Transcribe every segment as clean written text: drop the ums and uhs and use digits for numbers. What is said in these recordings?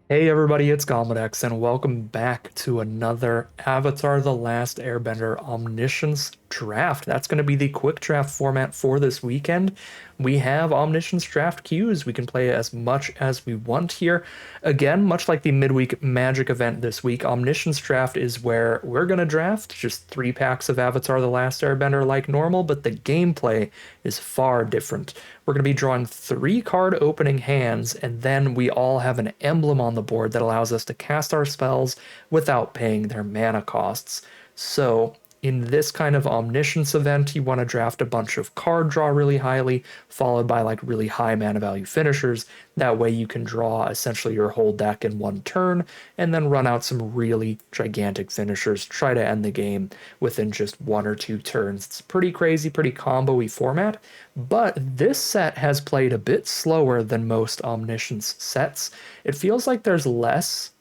Hey everybody, it's Gomedex, and welcome back to another Avatar: The Last Airbender Omniscience Draft. That's going to be the quick draft format for this weekend. We have Omniscience Draft queues. We can play as much as we want here. Again, much like the midweek Magic event this week, Omniscience Draft is where we're going to draft just 3 packs of Avatar: The Last Airbender like normal, but the gameplay is far different. We're going to be drawing 3 card opening hands, and then we all have an emblem on the board that allows us to cast our spells without paying their mana costs. So, in this kind of omniscience event, you want to draft a bunch of card draw really highly, followed by like really high mana value finishers. That way, you can draw essentially your whole deck in one turn and then run out some really gigantic finishers. Try to end the game within just 1 or 2 turns. It's pretty crazy, pretty combo-y format, but this set has played a bit slower than most Omniscience sets. It feels like there's less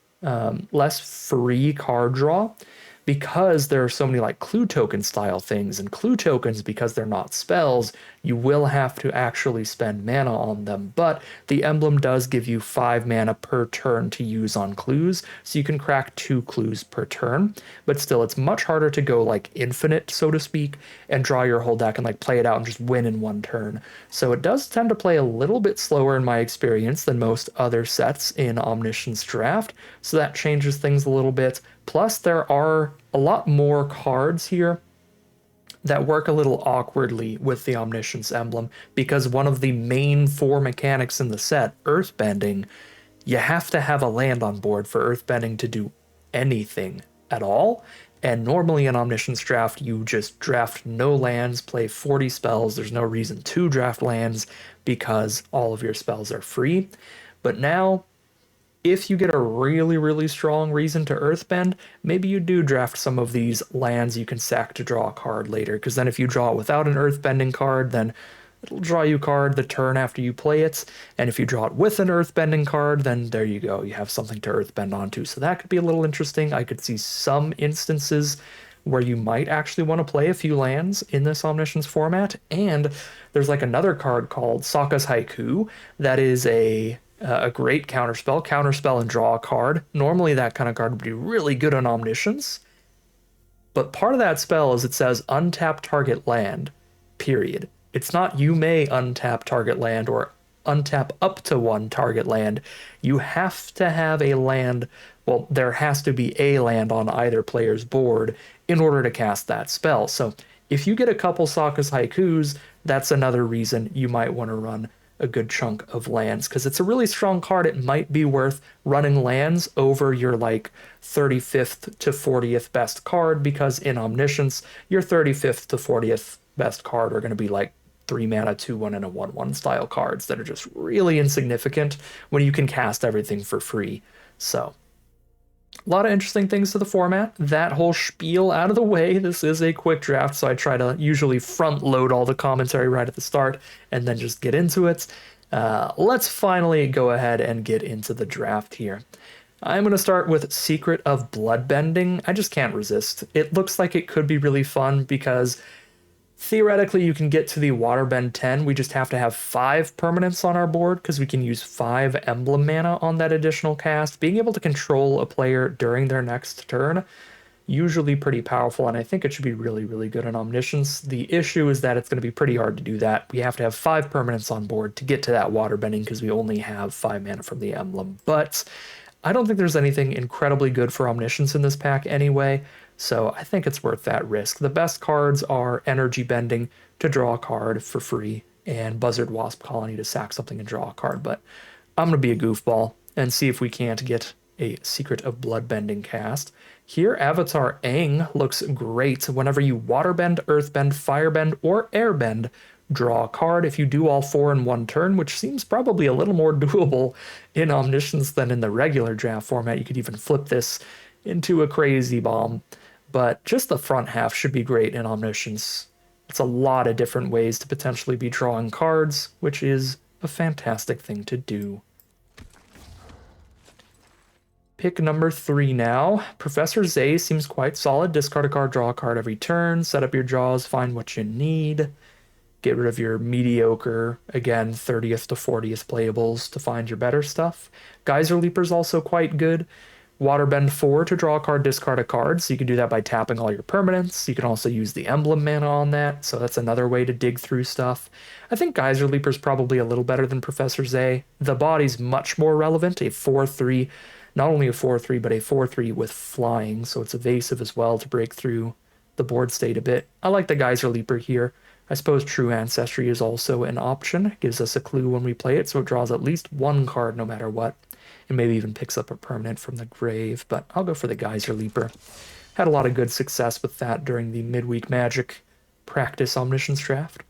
free card draw because there are so many like clue token style things, and clue tokens, because they're not spells, you will have to actually spend mana on them. But the emblem does give you 5 mana per turn to use on clues, so you can crack 2 clues per turn. But still, it's much harder to go like infinite, so to speak, and draw your whole deck and like play it out and just win in 1 turn. So it does tend to play a little bit slower in my experience than most other sets in Omniscience Draft, so that changes things a little bit. Plus, there are a lot more cards here that work a little awkwardly with the Omniscience emblem because one of the main 4 mechanics in the set, earthbending, you have to have a land on board for earthbending to do anything at all. And normally in Omniscience Draft, you just draft no lands, play 40 spells. There's no reason to draft lands because all of your spells are free. But now, if you get a really, really strong reason to earthbend, maybe you do draft some of these lands you can sack to draw a card later, because then if you draw it without an earthbending card, then it'll draw you a card the turn after you play it. And if you draw it with an earthbending card, then there you go. You have something to earthbend onto. So that could be a little interesting. I could see some instances where you might actually want to play a few lands in this Omniscience format. And there's like another card called Sokka's Haiku that is a great counterspell and draw a card. Normally, that kind of card would be really good on Omniscience, but part of that spell is it says untap target land, period. It's not you may untap target land or untap up to 1 target land. You have to have a land, well, there has to be a land on either player's board in order to cast that spell. So if you get a couple Sokka's Haikus, that's another reason you might want to run a good chunk of lands because it's a really strong card. It might be worth running lands over your like 35th to 40th best card because in Omniscience, your 35th to 40th best card are going to be like 3 mana, 2/1, and a 1/1 style cards that are just really insignificant when you can cast everything for free. So, a lot of interesting things to the format. That whole spiel out of the way, this is a quick draft, so I try to usually front load all the commentary right at the start and then just get into it. Let's finally go ahead and get into the draft here. I'm going to start with Secret of Bloodbending. I just can't resist. It looks like it could be really fun because theoretically, you can get to the Waterbend 10. We just have to have 5 permanents on our board because we can use 5 emblem mana on that additional cast. Being able to control a player during their next turn, usually pretty powerful, and I think it should be really, really good in Omniscience. The issue is that it's going to be pretty hard to do that. We have to have 5 permanents on board to get to that Waterbending because we only have 5 mana from the emblem. But I don't think there's anything incredibly good for Omniscience in this pack anyway, so I think it's worth that risk. The best cards are Energy Bending to draw a card for free, and Buzzard Wasp Colony to sack something and draw a card, but I'm going to be a goofball and see if we can't get a Secret of Bloodbending cast. Here, Avatar Aang looks great. Whenever you Waterbend, Earthbend, Firebend, or Airbend, draw a card. If you do all 4 in 1 turn, which seems probably a little more doable in Omniscience than in the regular draft format, you could even flip this into a crazy bomb. But just the front half should be great in Omniscience. It's a lot of different ways to potentially be drawing cards, which is a fantastic thing to do. Pick number 3 now. Professor Zay seems quite solid. Discard a card, draw a card every turn. Set up your draws, find what you need. Get rid of your mediocre, again, 30th to 40th playables to find your better stuff. Geyser Leaper's also quite good. Waterbend 4 to draw a card, discard a card. So you can do that by tapping all your permanents. You can also use the emblem mana on that. So that's another way to dig through stuff. I think Geyser Leaper's probably a little better than Professor Zay. The body's much more relevant. A 4/3, not only a 4/3, but a 4/3 with flying. So it's evasive as well to break through the board state a bit. I like the Geyser Leaper here. I suppose True Ancestry is also an option. It gives us a clue when we play it, so it draws at least one card no matter what. And maybe even picks up a permanent from the grave, but I'll go for the Geyser Leaper. Had a lot of good success with that during the midweek Magic practice Omniscience draft.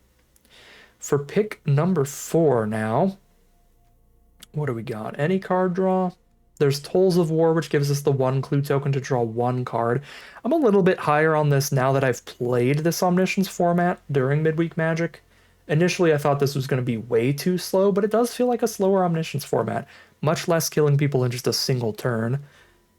For pick number 4 now, what do we got? Any card draw? There's Tolls of War, which gives us the 1 clue token to draw 1 card. I'm a little bit higher on this now that I've played this Omniscience format during Midweek Magic. Initially, I thought this was going to be way too slow, but it does feel like a slower Omniscience format. Much less killing people in just a single turn.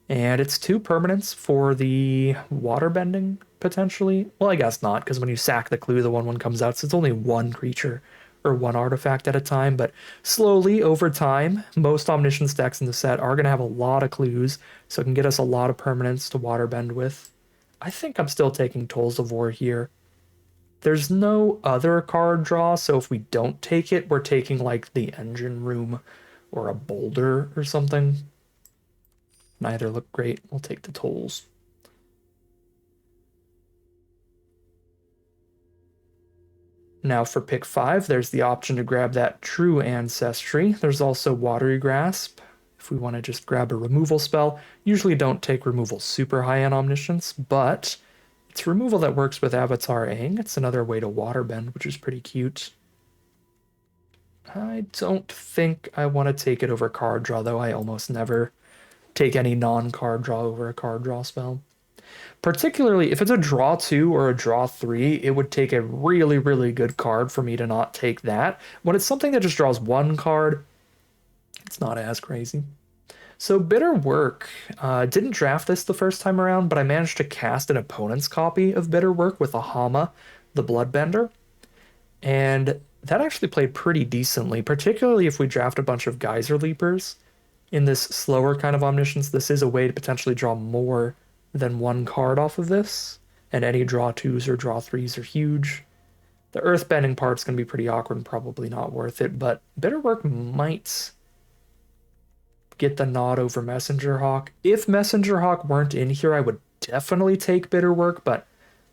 And it's 2 permanents for the waterbending, potentially. Well, I guess not, because when you sack the clue, the 1/1 comes out, so it's only 1 creature or 1 artifact at a time, but slowly over time, most Omniscience decks in the set are going to have a lot of clues, so it can get us a lot of permanents to waterbend with. I think I'm still taking Tolls of War here. There's no other card draw, so if we don't take it, we're taking like the Engine Room or a Boulder or something. Neither look great. We'll take the Tolls. Now for pick 5, there's the option to grab that True Ancestry. There's also Watery Grasp, if we want to just grab a removal spell. Usually don't take removal super high on Omniscience, but it's removal that works with Avatar Aang. It's another way to waterbend, which is pretty cute. I don't think I want to take it over card draw, though. I almost never take any non-card draw over a card draw spell. Particularly if it's a draw 2 or a draw 3, it would take a really, really good card for me to not take that. When it's something that just draws 1 card, it's not as crazy. So Bitter Work. Didn't draft this the first time around, but I managed to cast an opponent's copy of Bitter Work with a Hama, the Bloodbender. And that actually played pretty decently, particularly if we draft a bunch of Geyser Leapers. In this slower kind of Omniscience, this is a way to potentially draw more than 1 card off of this, and any draw 2s or draw 3s are huge. The earthbending part's going to be pretty awkward and probably not worth it, but Bitter Work might get the nod over Messenger Hawk. If Messenger Hawk weren't in here, I would definitely take Bitter Work, but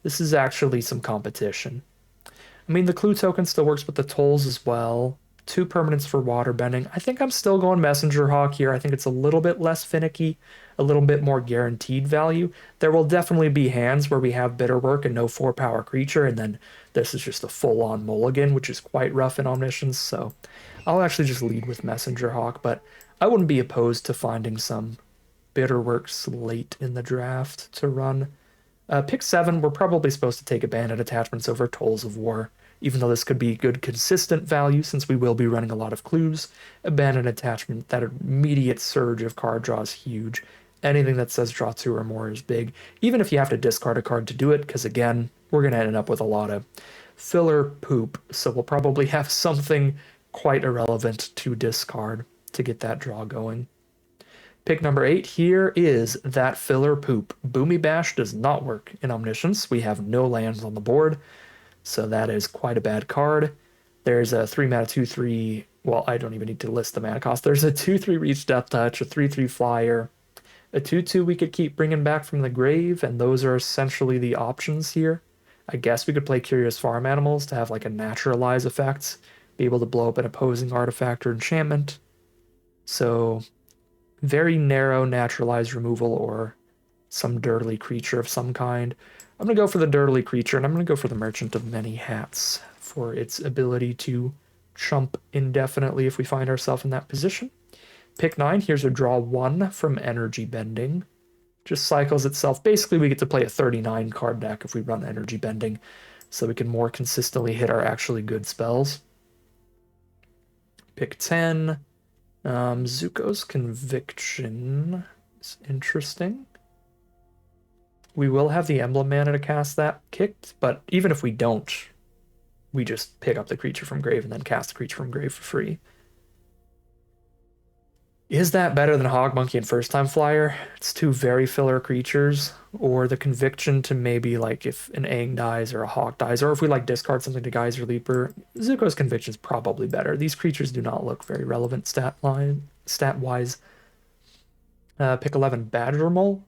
this is actually some competition. I mean, the clue token still works with the tolls as well. 2 permanents for waterbending. I think I'm still going Messenger Hawk here. I think it's a little bit less finicky, a little bit more guaranteed value. There will definitely be hands where we have Bitter Work and no 4-power creature, and then this is just a full-on mulligan, which is quite rough in Omniscience, so I'll actually just lead with Messenger Hawk, but I wouldn't be opposed to finding some Bitter Works late in the draft to run. Pick 7, we're probably supposed to take Abandoned Attachments over Tolls of War, even though this could be good consistent value since we will be running a lot of clues. Abandoned Attachment, that immediate surge of card draw is huge. Anything that says draw 2 or more is big, even if you have to discard a card to do it, because again, we're going to end up with a lot of filler poop, so we'll probably have something quite irrelevant to discard to get that draw going. Pick number 8 here is that filler poop. Boomy Bash does not work in Omniscience. We have no lands on the board, so that is quite a bad card. There's a 3-mana 2/3. Well, I don't even need to list the mana cost. There's a 2/3 Reach Death Touch, a 3/3 Flyer, a 2/2 we could keep bringing back from the grave, and those are essentially the options here. I guess we could play Curious Farm Animals to have like a naturalize effect, be able to blow up an opposing artifact or enchantment. So very narrow naturalized removal or some dirtly creature of some kind. I'm going to go for the dirtly creature, and I'm going to go for the Merchant of Many Hats for its ability to chump indefinitely if we find ourselves in that position. Pick 9, here's a draw 1 from Energy Bending. Just cycles itself. Basically, we get to play a 39 card deck if we run Energy Bending, so we can more consistently hit our actually good spells. Pick 10. Zuko's Conviction is interesting. We will have the emblem mana to cast that kicked, but even if we don't, we just pick up the creature from grave and then cast the creature from grave for free. Is that better than Hog Monkey and First Time Flyer? It's two very filler creatures, or the Conviction to maybe like if an Aang dies or a Hawk dies, or if we like discard something to Geyser Leaper. Zuko's Conviction is probably better. These creatures do not look very relevant stat wise. Pick 11 Badger Mole.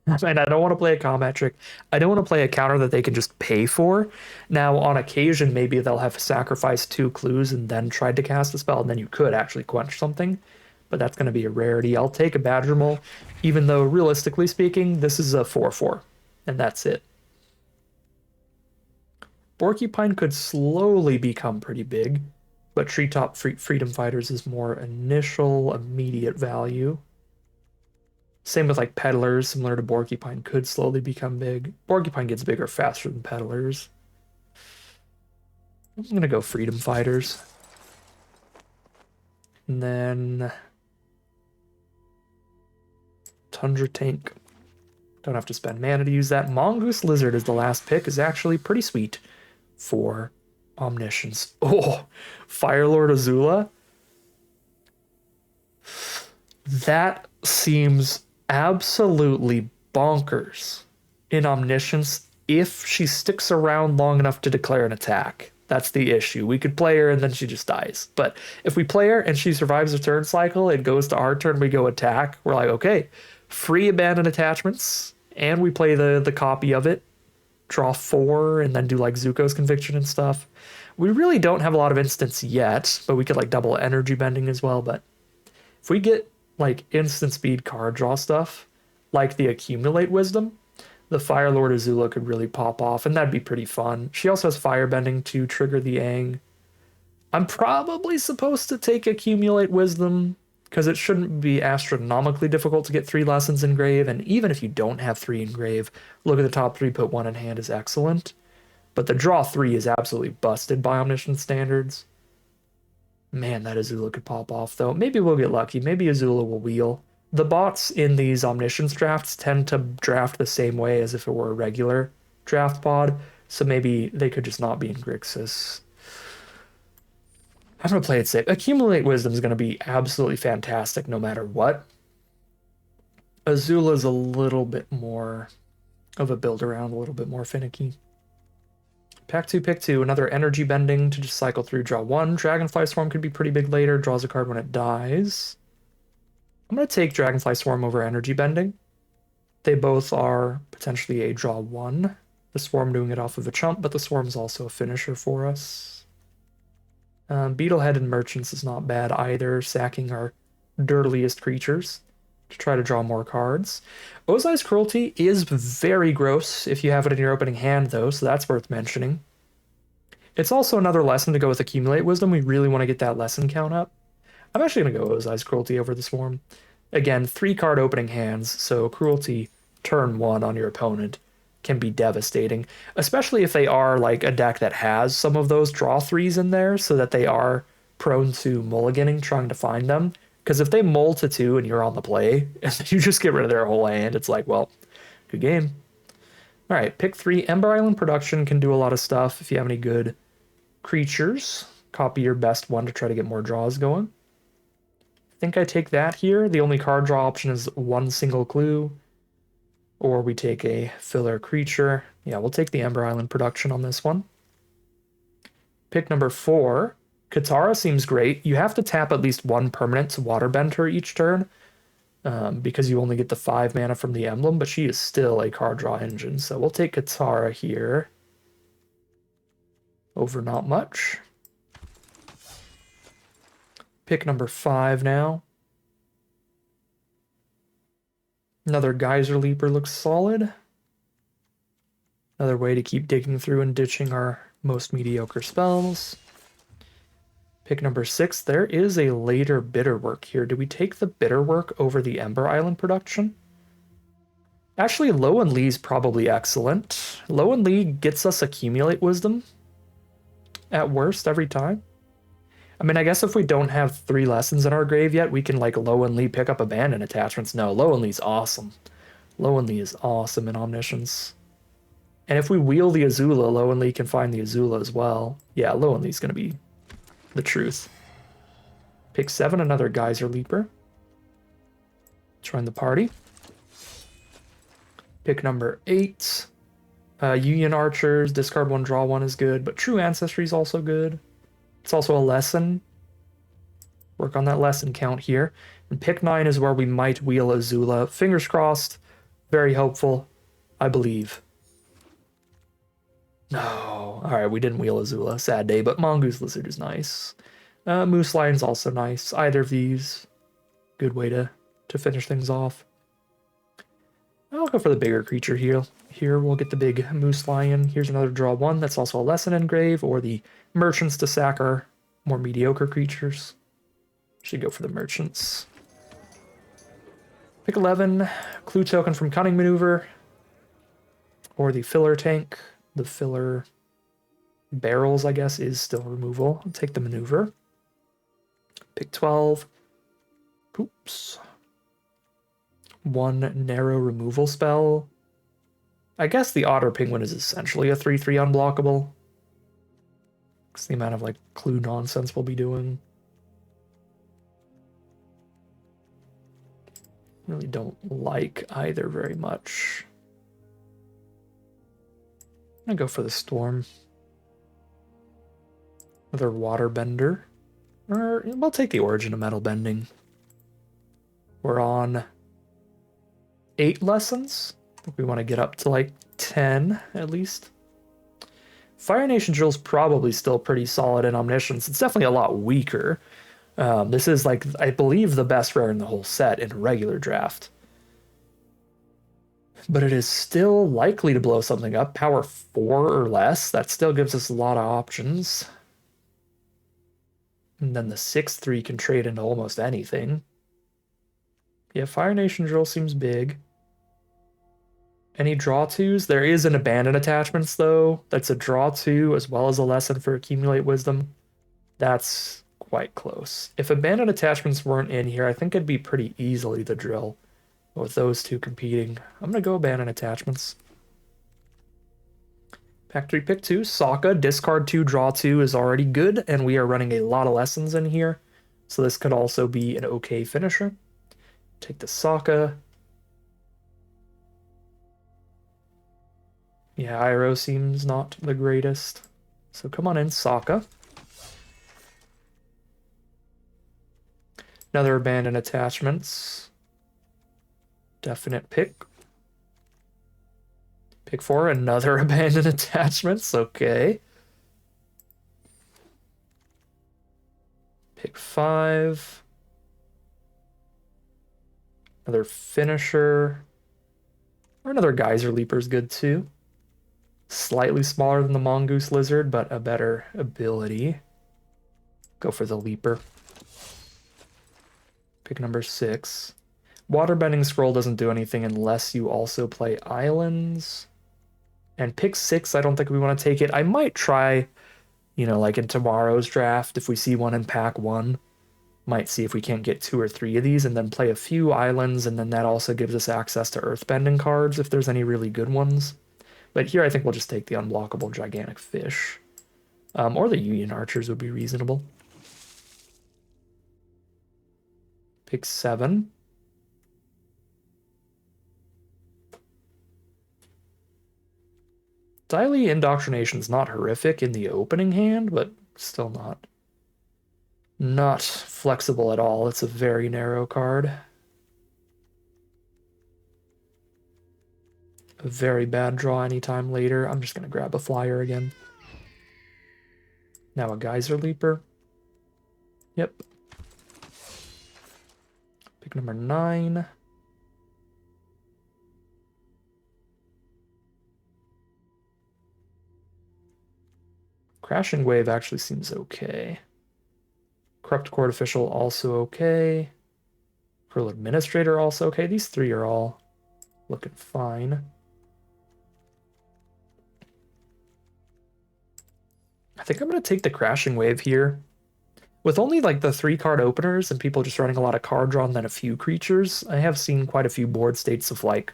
And I don't want to play a combat trick. I don't want to play a counter that they can just pay for. Now, on occasion, maybe they'll have sacrificed 2 clues and then tried to cast a spell, and then you could actually quench something. But that's going to be a rarity. I'll take a Badger Mole, even though, realistically speaking, this is a 4/4, and that's it. Porcupine could slowly become pretty big, but Treetop Freedom Fighters is more initial, immediate value. Same with like Peddlers, similar to Porcupine, could slowly become big. Porcupine gets bigger faster than Peddlers. I'm going to go Freedom Fighters. And then Tundra Tank. Don't have to spend mana to use that. Mongoose Lizard is the last pick, is actually pretty sweet for Omniscience. Oh, Firelord Azula. That seems absolutely bonkers in Omniscience if she sticks around long enough to declare an attack. That's the issue. We could play her and then she just dies. But if we play her and she survives the turn cycle, it goes to our turn, we go attack. We're like, okay, free abandoned attachments, and we play the copy of it, draw 4, and then do like Zuko's Conviction and stuff. We really don't have a lot of instants yet, but we could like double energy bending as well. But if we get like instant speed card draw stuff, like the Accumulate Wisdom, the Firelord Azula could really pop off, and that'd be pretty fun. She also has Firebending to trigger the Aang. I'm probably supposed to take Accumulate Wisdom, because it shouldn't be astronomically difficult to get 3 lessons in grave, and even if you don't have 3 in grave, look at the top 3, put 1 in hand is excellent. But the draw 3 is absolutely busted by Omniscient standards. Man, that Azula could pop off, though. Maybe we'll get lucky. Maybe Azula will wheel. The bots in these Omniscience drafts tend to draft the same way as if it were a regular draft pod, so maybe they could just not be in Grixis. I'm going to play it safe. Accumulate Wisdom is going to be absolutely fantastic no matter what. Azula is a little bit more of a build around, a little bit more finicky. Pack 2, pick 2, another energy bending to just cycle through, draw 1. Dragonfly Swarm could be pretty big later, draws a card when it dies. I'm going to take Dragonfly Swarm over energy bending. They both are potentially a draw 1. The Swarm doing it off of a chump, but the Swarm is also a finisher for us. Beetlehead and Merchants is not bad either, sacking our dirtiest creatures to try to draw more cards. Ozai's Cruelty is very gross if you have it in your opening hand, though, so that's worth mentioning. It's also another lesson to go with Accumulate Wisdom. We really want to get that lesson count up. I'm actually going to go Ozai's Cruelty over the Swarm. Again, 3-card opening hands, so Cruelty turn 1 on your opponent can be devastating, especially if they are like a deck that has some of those draw 3s in there so that they are prone to mulliganing, trying to find them. Because if they mull to 2 and you're on the play, and you just get rid of their whole hand, it's like, well, good game. All right, pick 3. Ember Island Production can do a lot of stuff if you have any good creatures. Copy your best one to try to get more draws going. I think I take that here. The only card draw option is 1 single clue. Or we take a filler creature. Yeah, we'll take the Ember Island Production on this one. Pick number 4. Katara seems great. You have to tap at least 1 permanent to waterbend her each turn, because you only get the 5 mana from the emblem, but she is still a card draw engine. So we'll take Katara here over not much. Pick number 5 now. Another Geyser Leaper looks solid. Another way to keep digging through and ditching our most mediocre spells. Pick number 6. There is a later Bitterwork here. Do we take the Bitterwork over the Ember Island Production? Actually, Low and Lee's probably excellent. Low and Lee gets us Accumulate Wisdom at worst every time. I mean, I guess if we don't have 3 lessons in our grave yet, we can like Low and Lee pick up abandoned attachments. No, Low and Lee's awesome. Low and Lee is awesome in Omniscience. And if we wheel the Azula, Lowenly can find the Azula as well. Yeah, Lowenly's going to be the truth. Pick 7, another Geyser Leaper. Join the party. Pick number 8. Union Archers, discard 1, draw 1 is good, but True Ancestry is also good. It's also a lesson. Work on that lesson count here. And pick 9 is where we might wheel Azula. Fingers crossed. Very hopeful. I believe. No. Alright, we didn't wheel Azula. Sad day, but Mongoose Lizard is nice. Moose Lion's also nice. Either of these. Good way to finish things off. I'll go for the bigger creature here. Here we'll get the big Moose Lion. Here's another draw 1. That's also a lesson engrave, or the merchants to sack our more mediocre creatures. Should go for the merchants. Pick 11. Clue token from Cunning Maneuver. Or the filler tank. The filler barrels, I guess, is still removal. I'll take the maneuver. Pick 12. Oops. 1 narrow removal spell. I guess the Otter Penguin is essentially a 3/3 unblockable. It's the amount of like clue nonsense we'll be doing. Really don't like either very much. I'm gonna go for the Storm. Another Water Bender. Or we'll take the Origin of Metal Bending. We're on 8 lessons. I think we want to get up to like 10 at least. Fire Nation Drill's probably still pretty solid in Omniscience. It's definitely a lot weaker. This is like, I believe, the best rare in the whole set in a regular draft. But it is still likely to blow something up. Power 4 or less. That still gives us a lot of options. And then the 6/3 can trade into almost anything. Yeah, Fire Nation Drill seems big. Any draw 2s? There is an Abandon Attachments, though. That's a draw 2 as well as a lesson for Accumulate Wisdom. That's quite close. If Abandon Attachments weren't in here, I think it'd be pretty easily the drill. With those two competing, I'm going to go Abandon Attachments. Pack 3, pick 2. Sokka, discard 2, draw 2 is already good, and we are running a lot of lessons in here. So this could also be an okay finisher. Take the Sokka. Yeah, Iroh seems not the greatest. So come on in, Sokka. Another Abandon Attachments. Definite pick. Pick 4, another Abandon Attachments. Okay. Pick 5. Another Finisher. Or another Geyser Leaper is good too. Slightly smaller than the Mongoose Lizard, but a better ability. Go for the Leaper. Pick number 6. Waterbending Scroll doesn't do anything unless you also play Islands. And pick 6, I don't think we want to take it. I might try, you know, like in tomorrow's draft, if we see one in pack 1, might see if we can't get 2 or 3 of these and then play a few Islands, and then that also gives us access to Earthbending cards if there's any really good ones. But here I think we'll just take the unblockable Gigantic Fish. Or the Union Archers would be reasonable. Pick 7. Daily Indoctrination's not horrific in the opening hand, but still not flexible at all. It's a very narrow card. A very bad draw anytime later. I'm just going to grab a flyer again. Now a Geyser Leaper. Yep. Pick number 9. Crashing Wave actually seems okay. Corrupt Court Official also okay. Cruel Administrator also okay. These 3 are all looking fine. I think I'm going to take the Crashing Wave here. With only like the 3-card openers and people just running a lot of card draw and then a few creatures, I have seen quite a few board states of like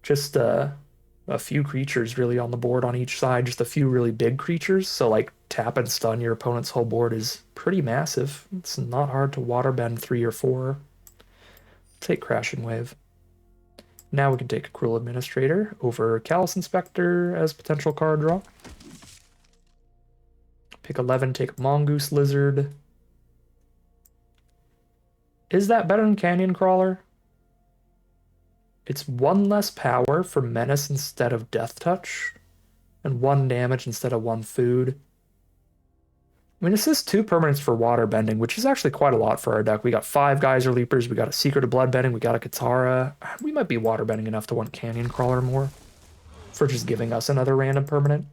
just a few creatures really on the board on each side, just a few really big creatures. So like tap and stun your opponent's whole board is pretty massive. It's not hard to waterbend 3 or 4. Take Crashing Wave. Now we can take Cruel Administrator over Callous Inspector as potential card draw. Pick 11, take Mongoose Lizard. Is that better than Canyon Crawler? It's 1 less power for Menace instead of Death Touch, and 1 damage instead of 1 food. I mean, this is 2 permanents for Waterbending, which is actually quite a lot for our deck. We got 5 Geyser Leapers, we got a Secret of Bloodbending, we got a Katara. We might be Waterbending enough to want Canyon Crawler more for just giving us another random permanent.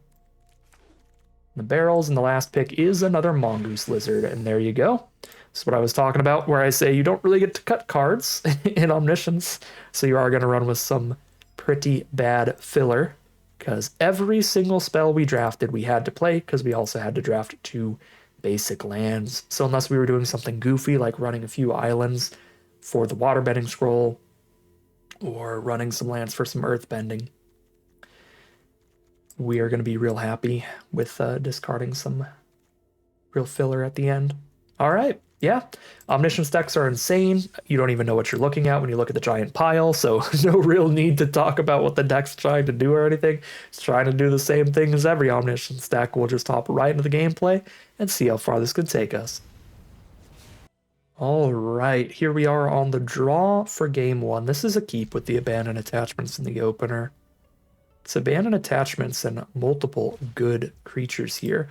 The barrels, and the last pick is another Mongoose Lizard, and there you go. That's what I was talking about, where I say you don't really get to cut cards in Omniscience, so you are going to run with some pretty bad filler, because every single spell we drafted we had to play, because we also had to draft 2 basic lands. So unless we were doing something goofy, like running a few islands for the Waterbending Scroll, or running some lands for some Earthbending, we are going to be real happy with discarding some real filler at the end. All right, yeah. Omniscience decks are insane. You don't even know what you're looking at when you look at the giant pile, so no real need to talk about what the deck's trying to do or anything. It's trying to do the same thing as every Omniscience deck. We'll just hop right into the gameplay and see how far this could take us. All right, here we are on the draw for game 1. This is a keep with the Abandoned Attachments in the opener. It's Abandoned Attachments and multiple good creatures here.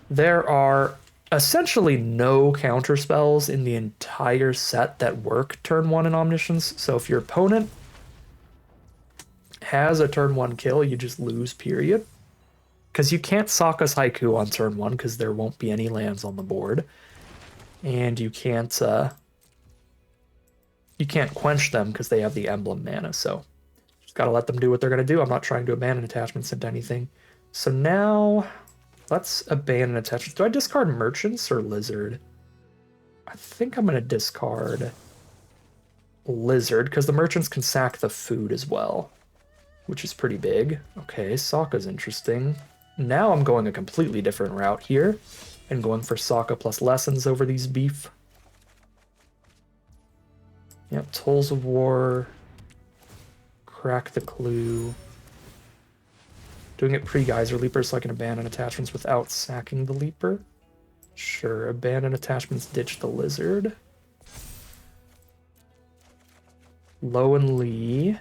There are essentially no counter spells in the entire set that work turn 1 in Omniscience. So if your opponent has a turn 1 kill, you just lose, period. Because you can't Sokka's Haiku on turn 1 because there won't be any lands on the board. And you can't quench them because they have the emblem mana, so just gotta let them do what they're gonna do. I'm not trying to abandon attachments into anything. So now let's abandon attachments. Do I discard Merchants or Lizard? I think I'm gonna discard Lizard because the Merchants can sack the food as well, which is pretty big. Okay, Sokka's interesting. Now I'm going a completely different route here and going for Sokka plus Lessons over these beef. Yep, Tolls of War. Crack the Clue. Doing it pre-Geyser Leaper so I can abandon attachments without sacking the Leaper. Sure, abandon attachments, ditch the Lizard. Low and Lee.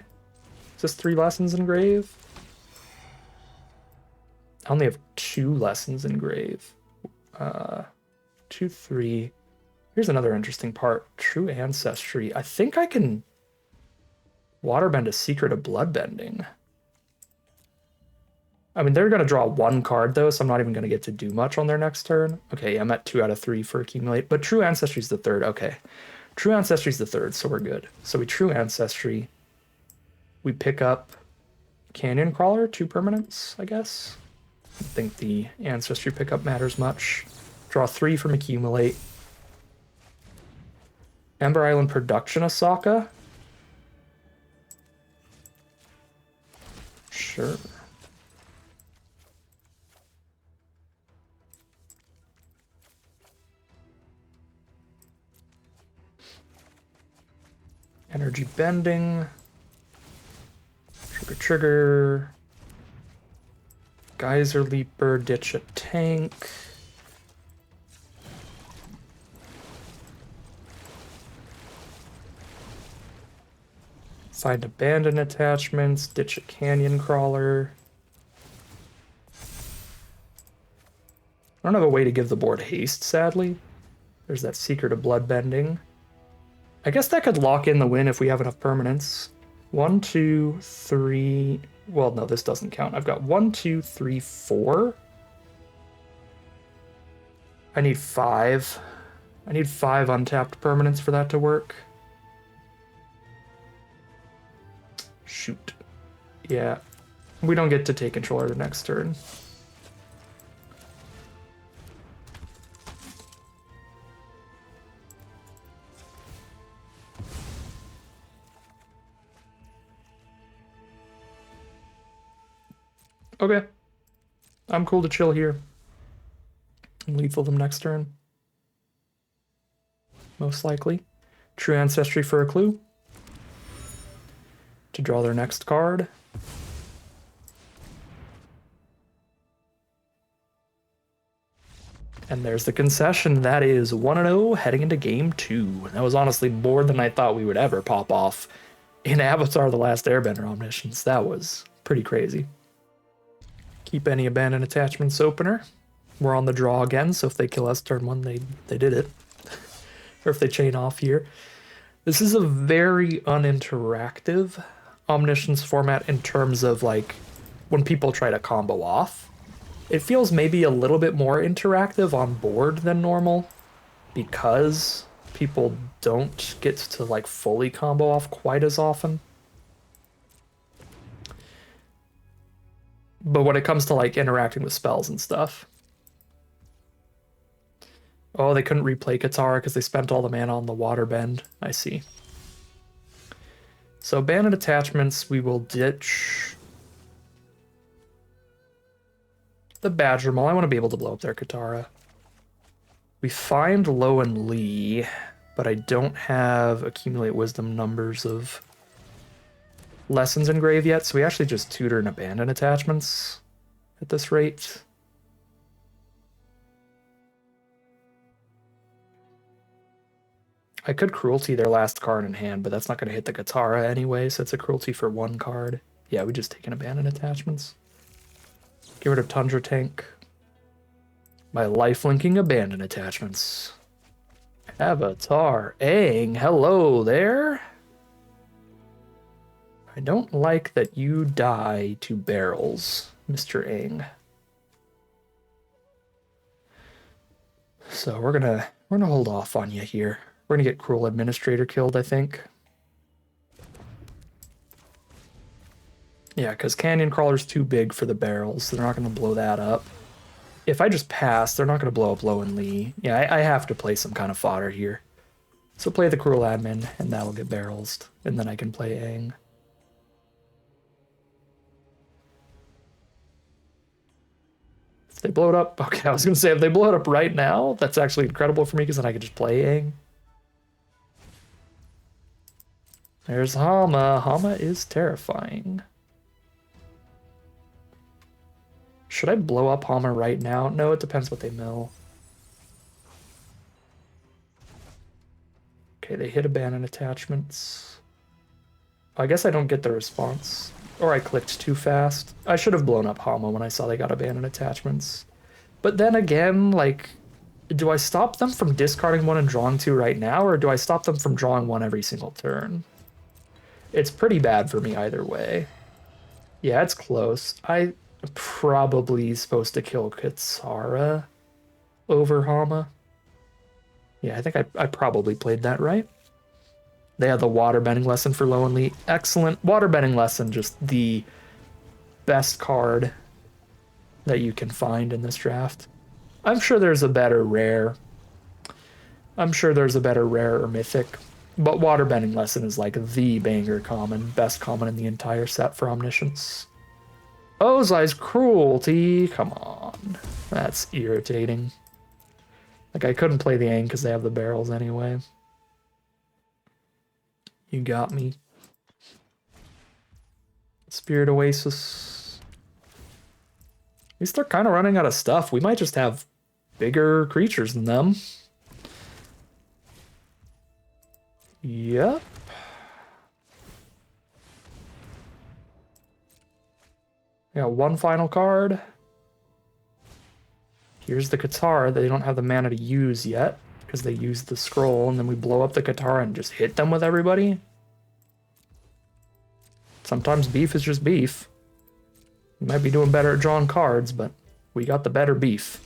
Is this 3 Lessons Engrave? I only have 2 Lessons Engrave. 2, 3. Here's another interesting part. True Ancestry. I think I can Waterbend a Secret of Bloodbending. I mean, they're going to draw 1 card, though, so I'm not even going to get to do much on their next turn. Okay, I'm at 2 out of 3 for Accumulate, but True Ancestry's the 3rd. Okay. True Ancestry's the 3rd, so we're good. So we True Ancestry. We pick up Canyon Crawler, 2 permanents, I guess. I don't think the Ancestry pickup matters much. Draw 3 from Accumulate. Ember Island Production Asaka. Sure. Energy Bending. Trigger. Geyser Leaper, ditch a tank. Find abandoned attachments, ditch a Canyon Crawler. I don't have a way to give the board haste, sadly. There's that Secret of Bloodbending. I guess that could lock in the win if we have enough permanents. 1, 2, 3... Well, no, this doesn't count. I've got 1, 2, 3, 4. I need 5. I need 5 untapped permanents for that to work. Shoot. Yeah. We don't get to take control of the next turn. Okay. I'm cool to chill here. And lethal them next turn. Most likely. True Ancestry for a clue. To draw their next card. And there's the concession. That is 1-0 heading into game 2. That was honestly more than I thought we would ever pop off in Avatar: The Last Airbender Omniscience. That was pretty crazy. Keep any abandoned attachments opener. We're on the draw again, so if they kill us turn 1, they did it. Or if they chain off here. This is a very uninteractive Omniscience format in terms of like when people try to combo off. It feels maybe a little bit more interactive on board than normal because people don't get to like fully combo off quite as often. But when it comes to like interacting with spells and stuff. Oh, they couldn't replay Katara because they spent all the mana on the waterbend. I see. So banded attachments, we will ditch the Badger Maul. I want to be able to blow up their Katara. We find Lo and Lee, but I don't have Accumulate Wisdom numbers of lessons engraved yet, so we actually just tutor and abandon attachments at this rate. I could cruelty their last card in hand, but that's not going to hit the Katara anyway, so it's a cruelty for 1 card. Yeah, we just take an abandon attachments. Get rid of Tundra Tank. By life-linking abandon attachments. Avatar Aang, hello there. I don't like that you die to barrels, Mr. Aang. So we're gonna hold off on you here. We're gonna get Cruel Administrator killed, I think. Yeah, because Canyon Crawler's too big for the barrels, so they're not gonna blow that up. If I just pass, they're not gonna blow up Lo and Lee. Yeah, I have to play some kind of fodder here. So play the Cruel Admin, and that'll get barrels, and then I can play Aang. If they blow it up, okay, I was gonna say if they blow it up right now, that's actually incredible for me because then I could just play Aang. There's Hama. Hama is terrifying. Should I blow up Hama right now? No, it depends what they mill. Okay, they hit abandon attachments. I guess I don't get the response. Or I clicked too fast. I should have blown up Hama when I saw they got abandoned attachments. But then again, like, do I stop them from discarding 1 and drawing 2 right now, or do I stop them from drawing 1 every single turn? It's pretty bad for me either way. Yeah, it's close. I'm probably supposed to kill Katara over Hama. Yeah, I think I probably played that right. They have the waterbending lesson for Lo and Lee. Excellent. Waterbending lesson, just the best card that you can find in this draft. I'm sure there's a better rare. I'm sure there's a better rare or mythic. But waterbending lesson is like the banger common, best common in the entire set for Omniscience. Ozai's cruelty. Come on. That's irritating. Like, I couldn't play the Aang because they have the barrels anyway. You got me. Spirit Oasis. At least they're kind of running out of stuff. We might just have bigger creatures than them. Yep. I got 1 final card. Here's the Katara. They don't have the mana to use yet because they used the scroll, and then we blow up the Katara and just hit them with everybody. Sometimes beef is just beef. We might be doing better at drawing cards, but we got the better beef.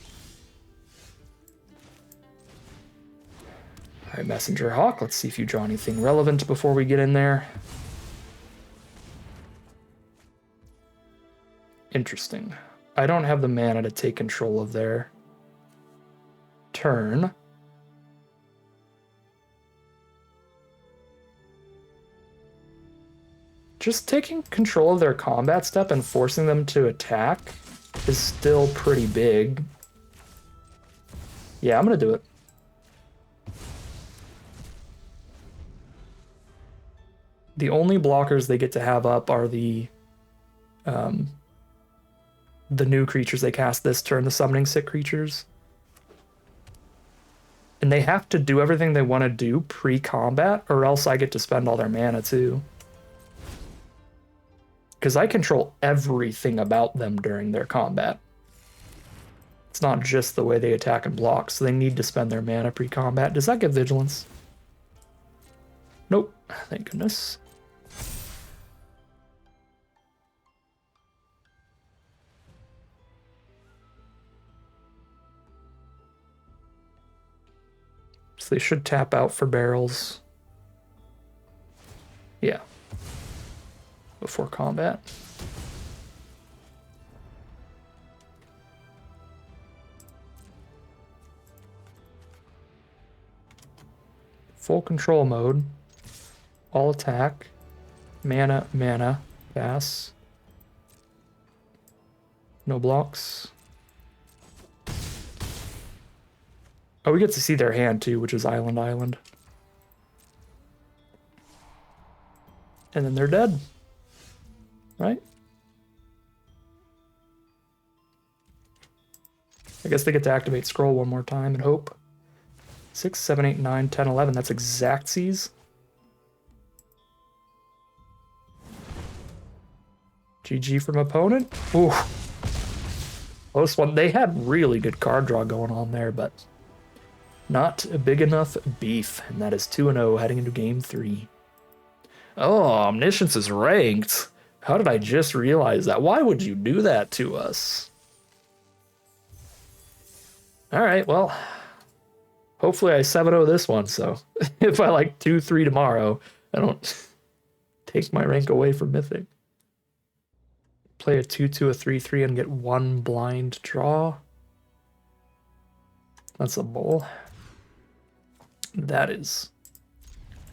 All right, Messenger Hawk, let's see if you draw anything relevant before we get in there. Interesting. I don't have the mana to take control of their turn. Just taking control of their combat step and forcing them to attack is still pretty big. Yeah, I'm gonna do it. The only blockers they get to have up are the new creatures they cast this turn, the summoning sick creatures. And they have to do everything they want to do pre-combat, or else I get to spend all their mana too. Because I control everything about them during their combat. It's not just the way they attack and block, so they need to spend their mana pre-combat. Does that get vigilance? Nope, thank goodness. So they should tap out for barrels. Yeah. Before combat. Full control mode. All attack. Mana, mana, pass. No blocks. Oh, we get to see their hand too, which is Island Island. And then they're dead. Right? I guess they get to activate scroll one more time and hope. 6, 7, 8, 9, 10, 11. That's exact C's. GG from opponent. Ooh. Close one. They had really good card draw going on there, but not a big enough beef. And that is 2-0 heading into game 3. Oh, Omniscience is ranked. How did I just realize that? Why would you do that to us? All right, well, hopefully I 7-0 this one, so if I like 2-3 tomorrow, I don't take my rank away from Mythic. Play a 2-2, a 3-3, and get one blind draw. That's a bull. That is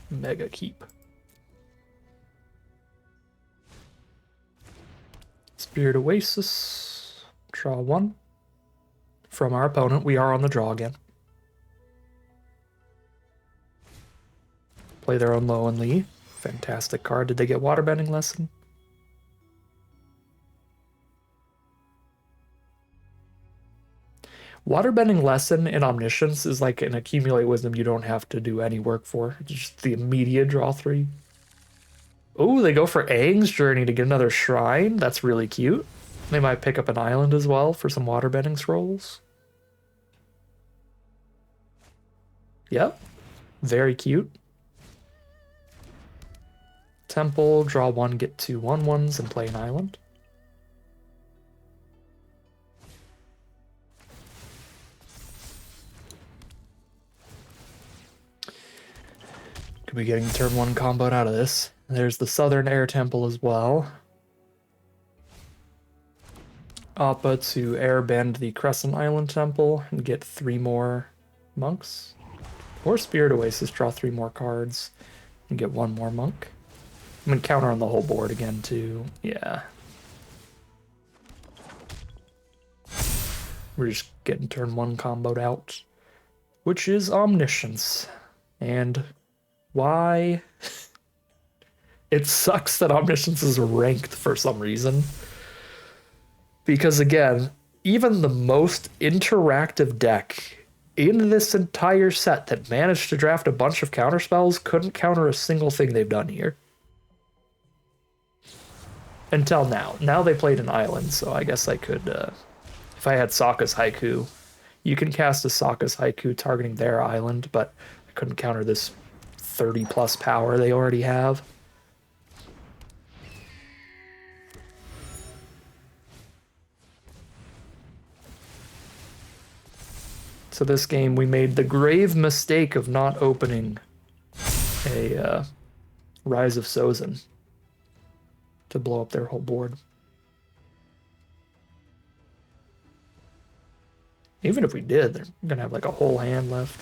mega keep. Spirit Oasis. Draw one. From our opponent, we are on the draw again. Play their own Low and Lee. Fantastic card. Did they get Waterbending Lesson? Waterbending Lesson in Omniscience is like an Accumulate Wisdom you don't have to do any work for. It's just the immediate draw 3. Oh, they go for Aang's Journey to get another shrine. That's really cute. They might pick up an island as well for some waterbending scrolls. Yep. Very cute. Temple, draw one, get 2 1/1s, and play an island. Could be getting turn 1 comboed out of this. There's the Southern Air Temple as well. Appa to airbend the Crescent Island Temple and get 3 more monks. Or Spirit Oasis, draw 3 more cards and get 1 more monk. I'm gonna counter on the whole board again too. Yeah. We're just getting turn 1 comboed out, which is Omniscience. And why? It sucks that Omniscience is ranked for some reason. Because again, even the most interactive deck in this entire set that managed to draft a bunch of counterspells couldn't counter a single thing they've done here. Until now. Now they played an island, so I guess I could, if I had Sokka's Haiku, you can cast a Sokka's Haiku targeting their island, but I couldn't counter this 30 plus power they already have. So this game, we made the grave mistake of not opening a Rise of Sozin to blow up their whole board. Even if we did, they're gonna have like a whole hand left.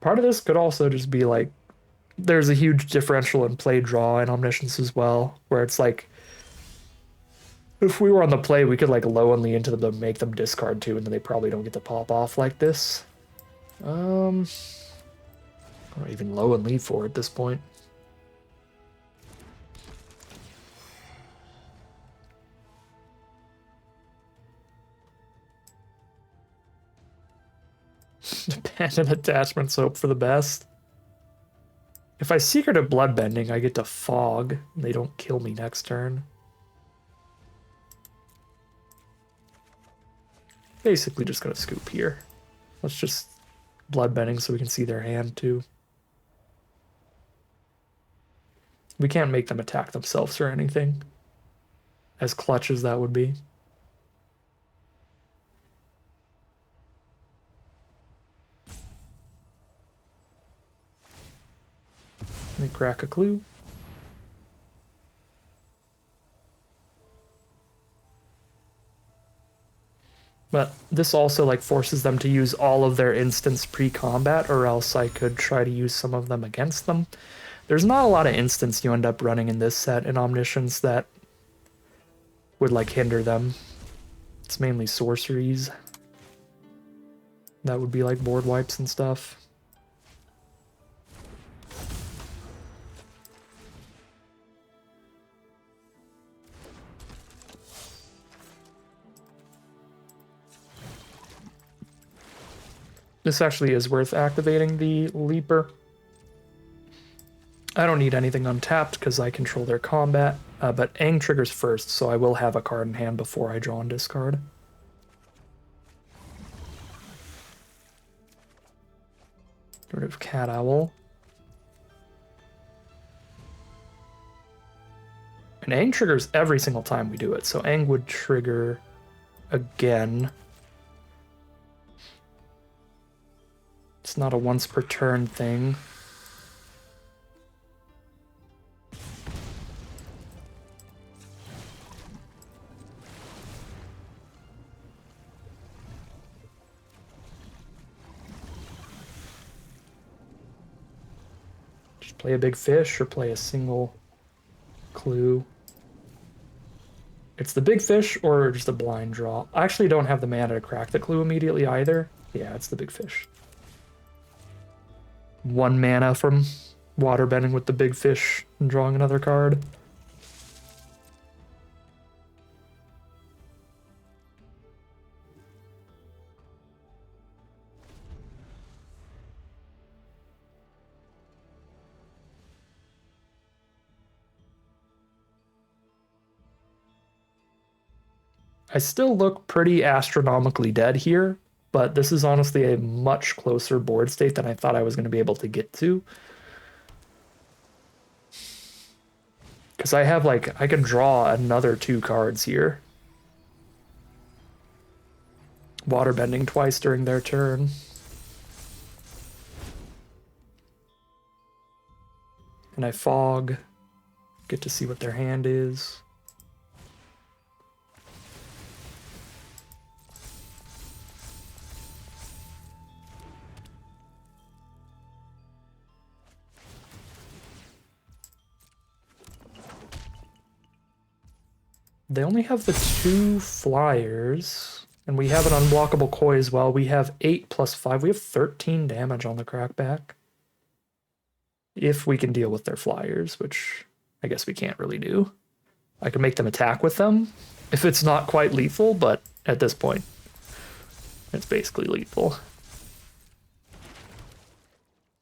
Part of this could also just be like there's a huge differential in play draw and Omniscience as well, where it's like if we were on the play, we could like low and lead into them to make them discard too, and then they probably don't get to pop off like this. I don't even low and lead for at this point. Abandon attachments, hope for the best. If I secretive bloodbending, I get to fog. They don't kill me next turn. Basically just gonna scoop here. Let's just bloodbending so we can see their hand too. We can't make them attack themselves or anything. As clutch as that would be. Let me crack a clue. But this also like forces them to use all of their instants pre-combat, or else I could try to use some of them against them. There's not a lot of instants you end up running in this set in Omniscience that would like hinder them. It's mainly sorceries. That would be like board wipes and stuff. This actually is worth activating the Leaper. I don't need anything untapped because I control their combat, but Aang triggers first, so I will have a card in hand before I draw and discard. Get rid of Cat Owl. And Aang triggers every single time we do it, so Aang would trigger again. It's not a once per turn thing. Just play a big fish or play a single clue. It's the big fish or just a blind draw. I actually don't have the mana to crack the clue immediately either. Yeah, it's the big fish. 1 mana from waterbending with the big fish and drawing another card. I still look pretty astronomically dead here, but this is honestly a much closer board state than I thought I was going to be able to get to. Because I have like, I can draw another 2 cards here. Waterbending twice during their turn. And I fog, get to see what their hand is. They only have the 2 flyers, and we have an unblockable koi as well. We have 8 plus 5. We have 13 damage on the crackback. If we can deal with their flyers, which I guess we can't really do. I can make them attack with them if it's not quite lethal, but at this point, it's basically lethal.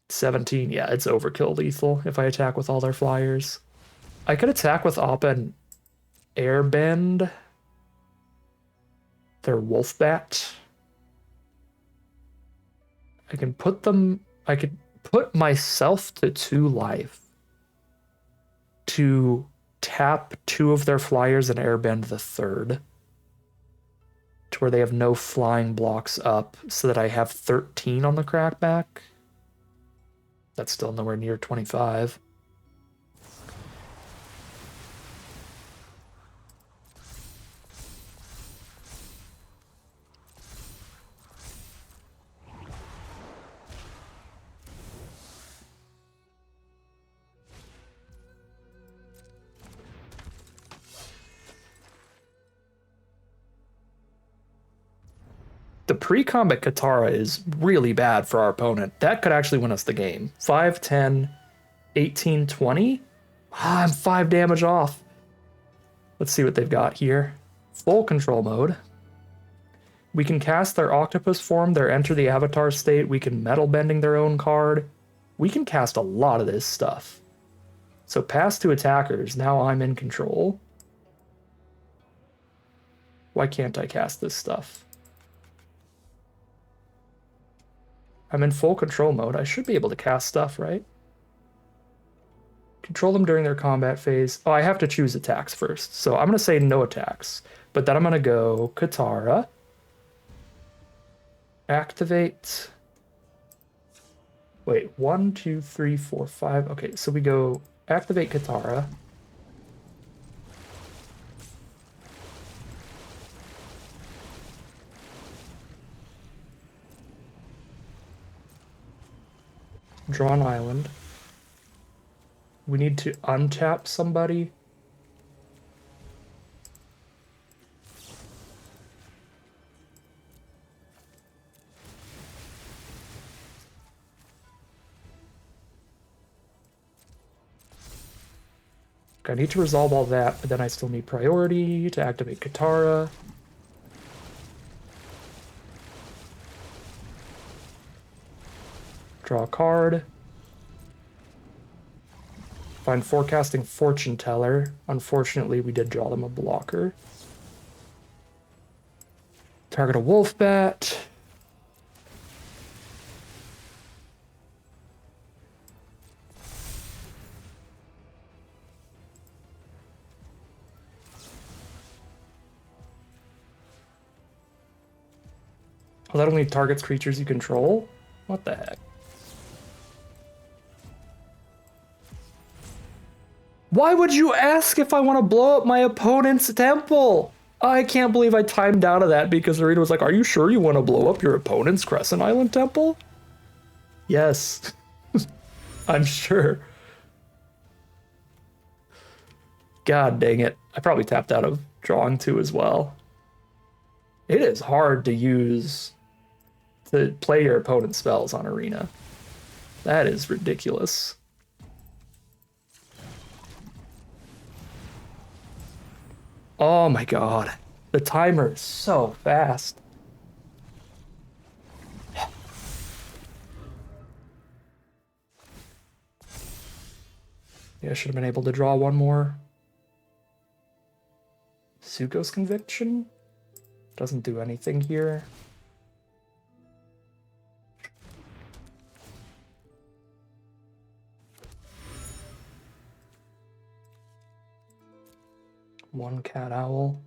17, yeah, it's overkill lethal if I attack with all their flyers. I could attack with Appa and Airbend their Wolfbat. I could put myself to 2 life to tap 2 of their flyers and Airbend the 3rd to where they have no flying blocks up so that I have 13 on the crackback. That's still nowhere near 25. The pre-combat Katara is really bad for our opponent. That could actually win us the game. 5, 10, 18, 20. Ah, I'm 5 damage off. Let's see what they've got here. Full control mode. We can cast their octopus form, their enter the avatar state. We can metal bending their own card. We can cast a lot of this stuff. So pass to attackers. Now I'm in control. Why can't I cast this stuff? I'm in full control mode. I should be able to cast stuff, right? Control them during their combat phase. Oh, I have to choose attacks first. So I'm going to say no attacks. But then I'm going to go Katara. Activate. Wait, 1, 2, 3, 4, 5. Okay, so we go activate Katara. Draw an island. We need to untap somebody. I need to resolve all that, but then I still need priority to activate Katara. Draw a card. Find forecasting fortune teller. Unfortunately, we did draw them a blocker. Target a wolf bat. Oh, that only targets creatures you control? What the heck? Why would you ask if I want to blow up my opponent's temple? I can't believe I timed out of that because Arena was like, are you sure you want to blow up your opponent's Crescent Island temple? Yes. I'm sure. God dang it. I probably tapped out of drawing two as well. It is hard to play your opponent's spells on Arena. That is ridiculous. Oh my god. The timer is so fast. Yeah, I should have been able to draw one more. Zuko's Conviction? Doesn't do anything here. One cat owl.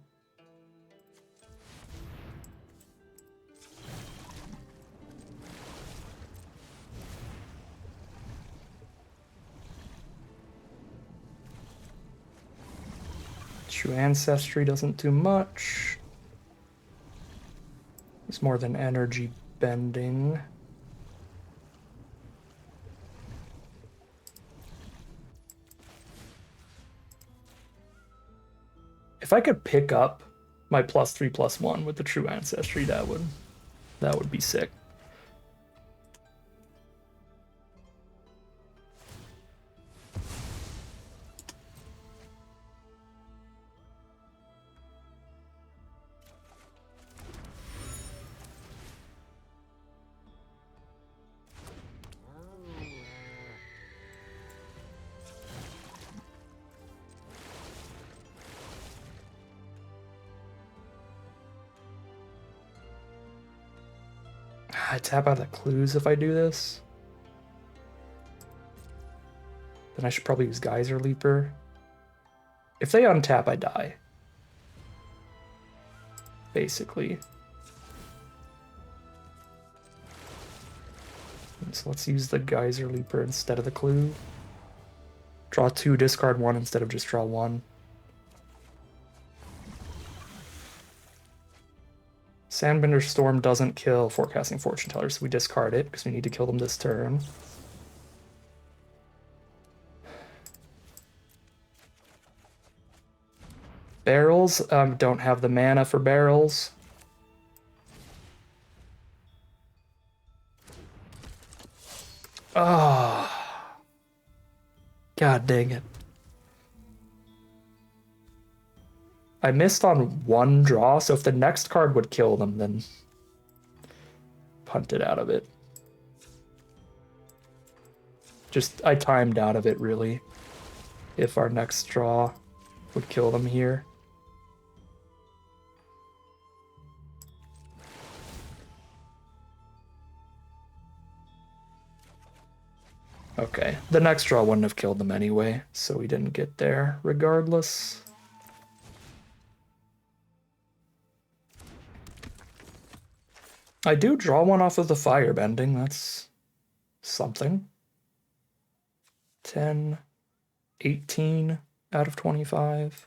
True Ancestry doesn't do much. It's more than energy bending. If I could pick up my +3/+1 with the True Ancestry, that would be sick. I tap out of the clues if I do this. Then I should probably use Geyser Leaper. If they untap, I die. Basically. So let's use the Geyser Leaper instead of the clue. Draw 2, discard 1 instead of just draw 1. Sandbender Storm doesn't kill Forecasting Fortune Teller, so we discard it because we need to kill them this turn. Barrels, don't have the mana for barrels. Oh, god dang it. I missed on one draw, so if the next card would kill them, then punt it out of it. Just, I timed out of it, really. If our next draw would kill them here. Okay, the next draw wouldn't have killed them anyway, so we didn't get there regardless. I do draw one off of the firebending, that's something. 10, 18 out of 25.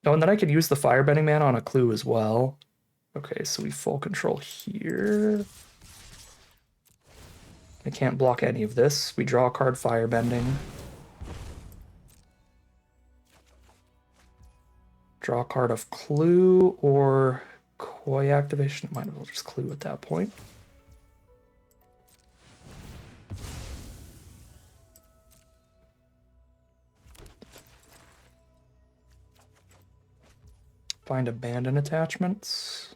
Oh, and then I could use the firebending mana on a clue as well. Okay, so we full control here. I can't block any of this. We draw a card firebending. Draw a card of clue or koi activation. Might as well just clue at that point. Find abandon attachments.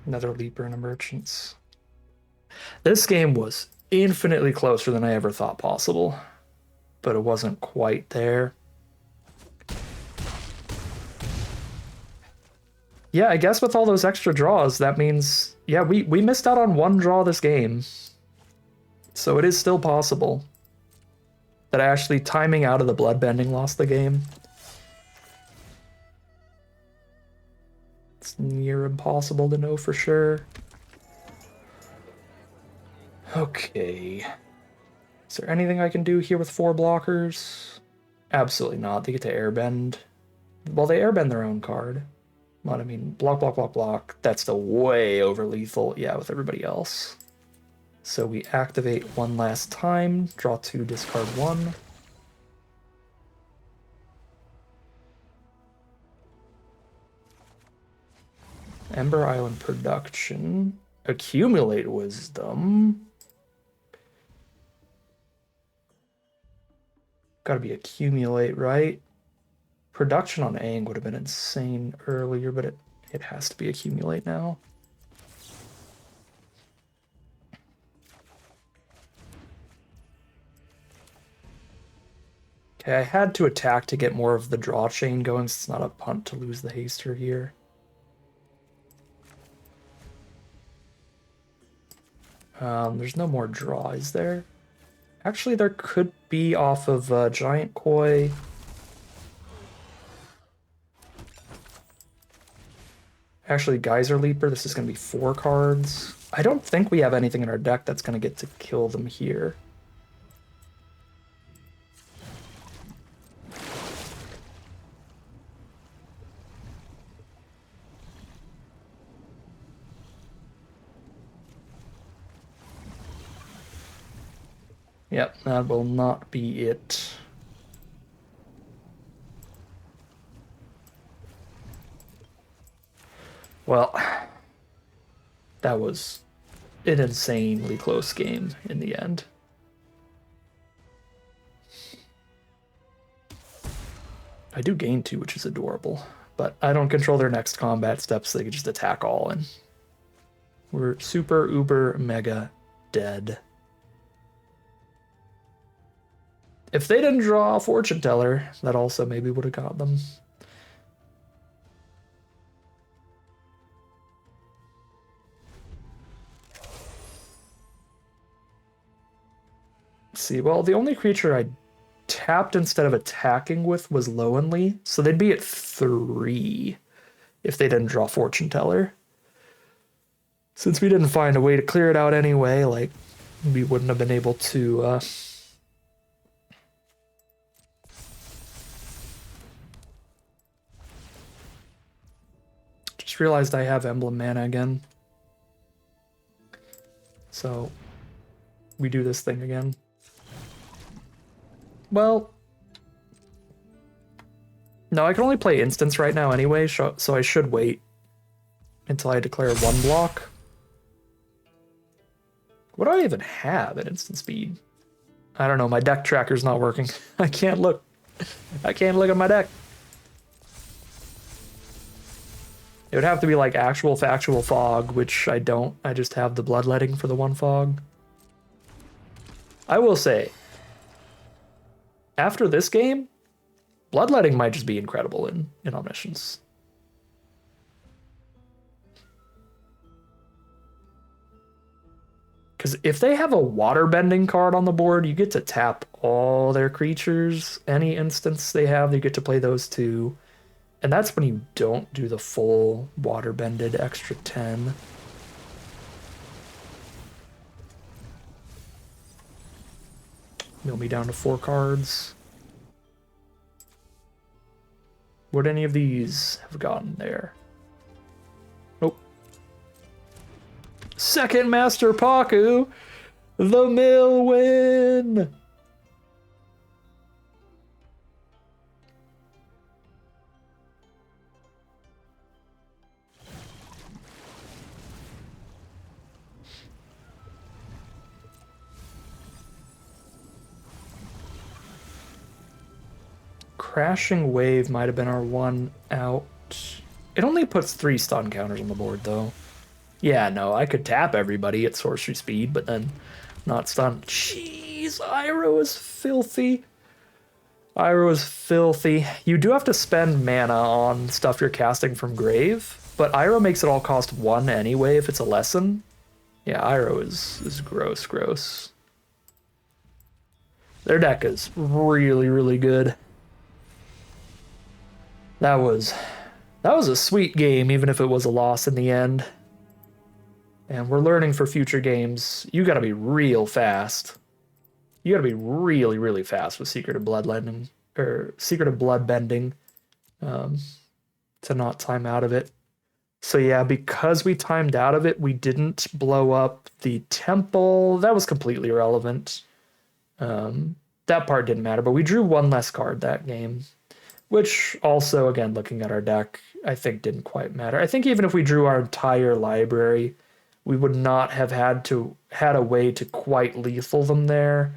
Another leaper and a merchants. This game was infinitely closer than I ever thought possible, but it wasn't quite there. Yeah, I guess with all those extra draws, that means, yeah, we missed out on one draw this game. So it is still possible that actually timing out of the bloodbending lost the game. It's near impossible to know for sure. Okay. Is there anything I can do here with 4 blockers? Absolutely not. They get to airbend. Well, they airbend their own card. But I mean, block, block, block, block. That's still way over lethal, yeah, with everybody else. So we activate one last time, draw 2, discard 1. Ember Island production. Accumulate wisdom. Gotta be accumulate, right? Production on Aang would have been insane earlier, but it has to be accumulate now. Okay, I had to attack to get more of the draw chain going, so it's not a punt to lose the haster here. There's no more draw, is there? Actually, there could be off of Giant Koi. Actually, Geyser Leaper, this is going to be 4 cards. I don't think we have anything in our deck that's going to get to kill them here. Yep, that will not be it. Well, that was an insanely close game in the end. I do gain 2, which is adorable, but I don't control their next combat steps. They can just attack all, and we're super, uber, mega dead. If they didn't draw a Fortune Teller, that also maybe would have got them. Let's see, well, the only creature I tapped instead of attacking with was Lowenly, so they'd be at 3 if they didn't draw Fortune Teller. Since we didn't find a way to clear it out anyway, like, we wouldn't have been able to, Just realized I have Emblem Mana again. So, we do this thing again. Well, No, I can only play instants right now anyway, so I should wait until I declare one block. What do I even have at instant speed? I don't know, my deck tracker's not working. I can't look. I can't look at my deck. It would have to be like actual factual fog, which I don't. I just have the bloodletting for the one fog. I will say, after this game, bloodletting might just be incredible in Omniscience. Because if they have a water bending card on the board, you get to tap all their creatures. Any instance they have, you get to play those too. And that's when you don't do the full water bended extra 10. Mill me down to 4 cards. Would any of these have gotten there? Nope. Second Master Paku! The mill win! Crashing Wave might have been our one out. It only puts 3 stun counters on the board, though. Yeah, no, I could tap everybody at sorcery speed, but then not stun. Jeez, Iroh is filthy. Iroh is filthy. You do have to spend mana on stuff you're casting from Grave, but Iroh makes it all cost 1 anyway if it's a lesson. Yeah, Iroh is gross, gross. Their deck is really, really good. That was a sweet game, even if it was a loss in the end. And we're learning for future games, you gotta be real fast. You gotta be really, really fast with Secret of Bloodletting, or Secret of Bloodbending, to not time out of it. So yeah, because we timed out of it, we didn't blow up the temple. That was completely irrelevant. That part didn't matter, but we drew 1 less card that game. Which also, again, looking at our deck, I think didn't quite matter. I think even if we drew our entire library, we would not have had a way to quite lethal them there.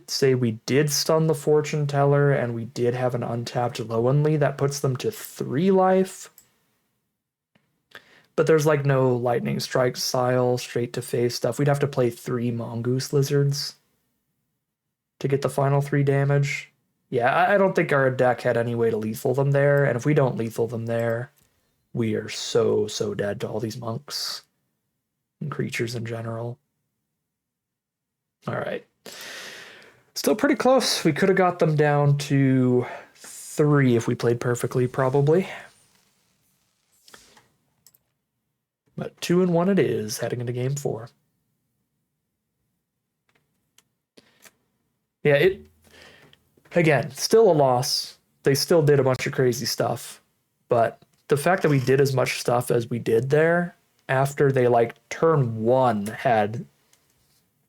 Say we did stun the Fortune Teller and we did have an untapped Lowenly, that puts them to 3 life. But there's like no Lightning Strike style, straight to face stuff. We'd have to play 3 Mongoose Lizards to get the final 3 damage. Yeah, I don't think our deck had any way to lethal them there, and if we don't lethal them there, we are so dead to all these monks and creatures in general. All right. Still pretty close. We could have got them down to 3 if we played perfectly, probably. But 2-1 it is, heading into game 4. Yeah, again, still a loss. They still did a bunch of crazy stuff. But the fact that we did as much stuff as we did there, after they, like, turn 1 had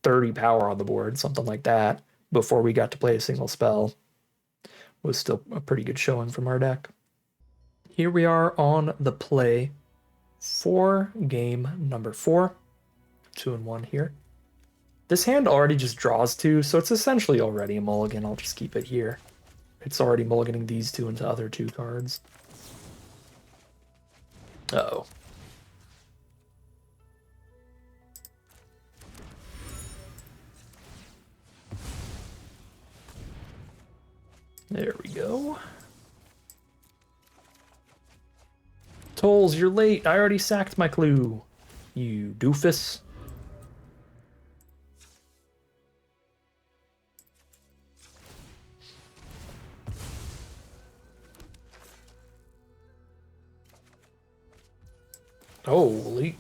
30 power on the board, something like that, before we got to play a single spell, was still a pretty good showing from our deck. Here we are on the play for game number 4. 2-1 here. This hand already just draws 2, so it's essentially already a mulligan. I'll just keep it here. It's already mulliganing these 2 into other 2 cards. Uh-oh. There we go. Tolls, you're late. I already sacked my clue. You doofus. Holy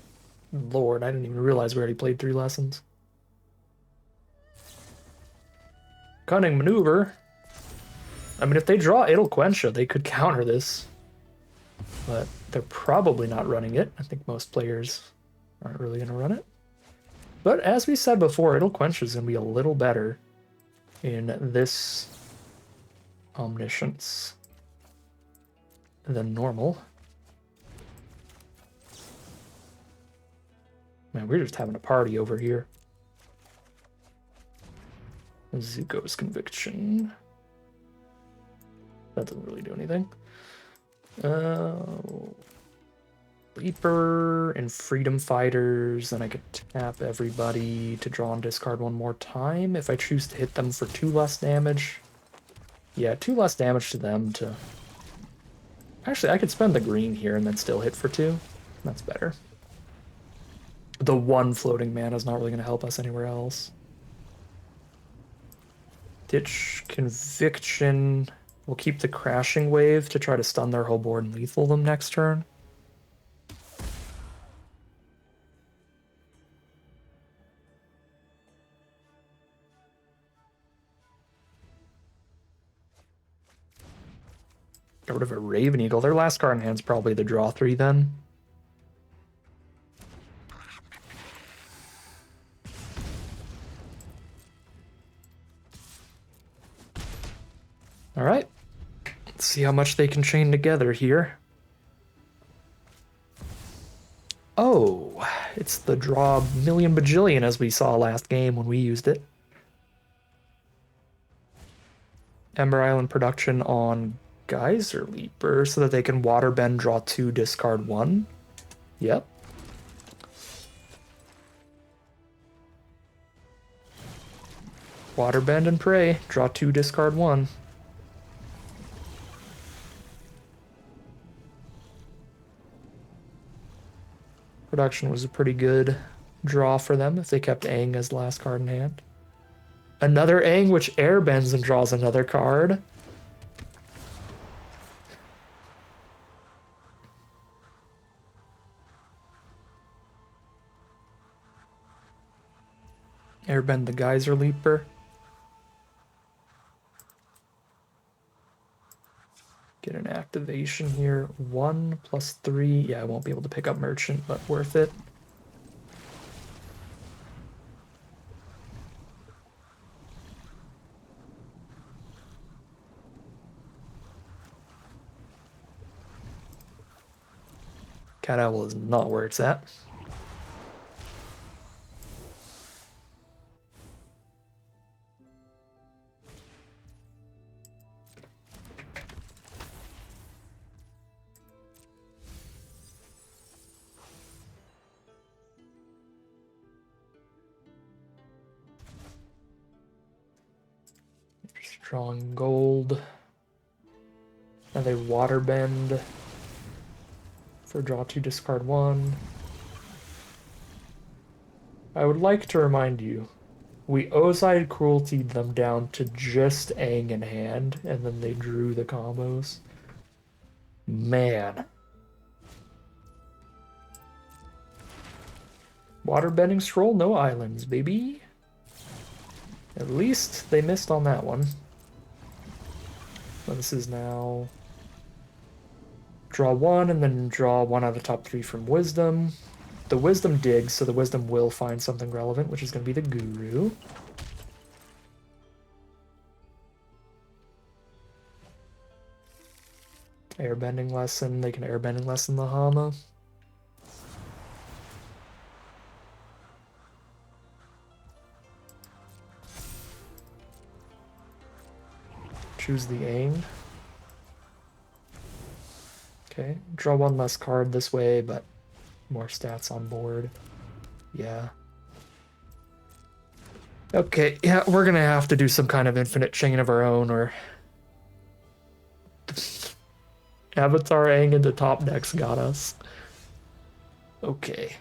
Lord, I didn't even realize we already played 3 lessons. Cunning maneuver. I mean, if they draw Idle Quencha, they could counter this. But they're probably not running it. I think most players aren't really going to run it. But as we said before, Idle Quencha is going to be a little better in this Omniscience. than normal. Man, we're just having a party over here. Zuko's Conviction. That doesn't really do anything. Leaper and Freedom Fighters, then I could tap everybody to draw and discard one more time if I choose to hit them for 2 less damage. Yeah, 2 less damage to them to... Actually, I could spend the green here and then still hit for 2. That's better. The 1 floating mana is not really going to help us anywhere else. Ditch Conviction. We'll keep the Crashing Wave to try to stun their whole board and lethal them next turn. Get rid of a Raven Eagle. Their last card in hand's probably the draw 3 then. Alright. Let's see how much they can chain together here. Oh, it's the draw million bajillion as we saw last game when we used it. Ember Island production on Geyser Leaper so that they can Waterbend, draw 2, discard 1. Yep. Waterbend and Prey, draw 2, discard 1. Production was a pretty good draw for them if they kept Aang as last card in hand. Another Aang which airbends and draws another card. Airbend the Geyser Leaper. Get an activation here. 1 plus 3. Yeah, I won't be able to pick up Merchant, but worth it. Cat Owl is not where it's at. Just drawing gold. And they Waterbend for draw 2, discard 1. I would like to remind you, we Ozide Crueltied them down to just Aang in hand, and then they drew the combos. Man. Waterbending Scroll, no islands, baby. At least they missed on that one. So this is now... Draw 1, and then draw 1 out of the top 3 from Wisdom. The Wisdom digs, so the Wisdom will find something relevant, which is going to be the Guru. Airbending Lesson, they can Airbending Lesson the Hama. Choose the Aang. Okay, draw 1 less card this way, but more stats on board. Yeah. Okay, yeah, we're gonna have to do some kind of infinite chain of our own, or... Avatar Aang into top decks got us. Okay.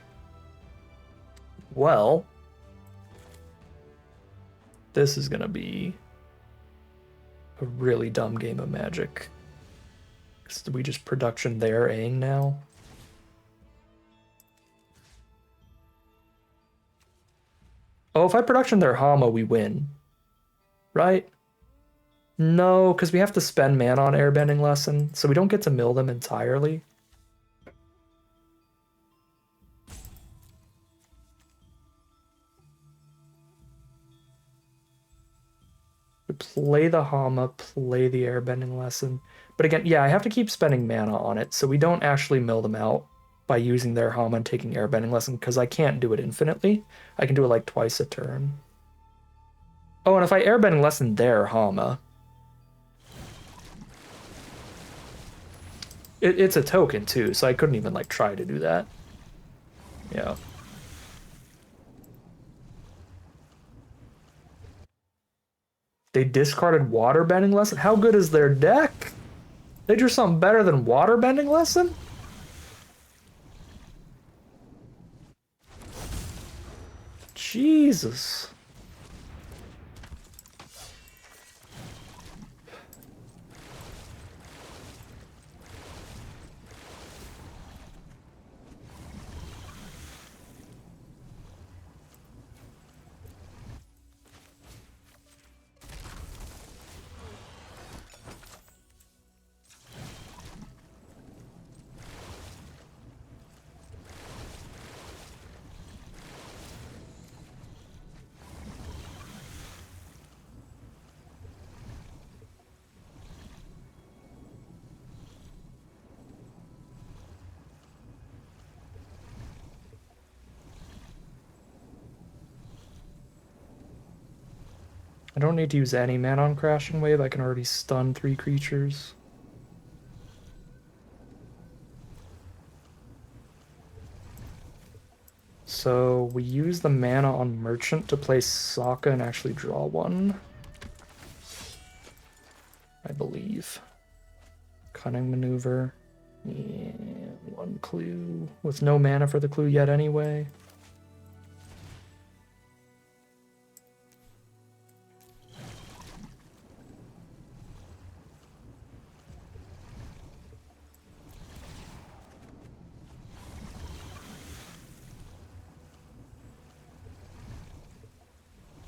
Well... This is gonna be... a really dumb game of Magic. Did we just production their Aang now? Oh, if I production their Hama, we win. Right? No, because we have to spend mana on Airbending Lesson, so we don't get to mill them entirely. We play the Hama, play the Airbending Lesson. But again, yeah, I have to keep spending mana on it, so we don't actually mill them out by using their Hama and taking Airbending Lesson, because I can't do it infinitely. I can do it like twice a turn. Oh, and if I Airbending Lesson their Hama, it's a token too, so I couldn't even like try to do that. Yeah. They discarded Waterbending Lesson? How good is their deck? They drew something better than Waterbending Lesson? Jesus. I don't need to use any mana on Crashing Wave. I can already stun 3 creatures. So we use the mana on Merchant to play Sokka and actually draw one. I believe. Cunning Maneuver. Yeah, one clue. With no mana for the clue yet anyway.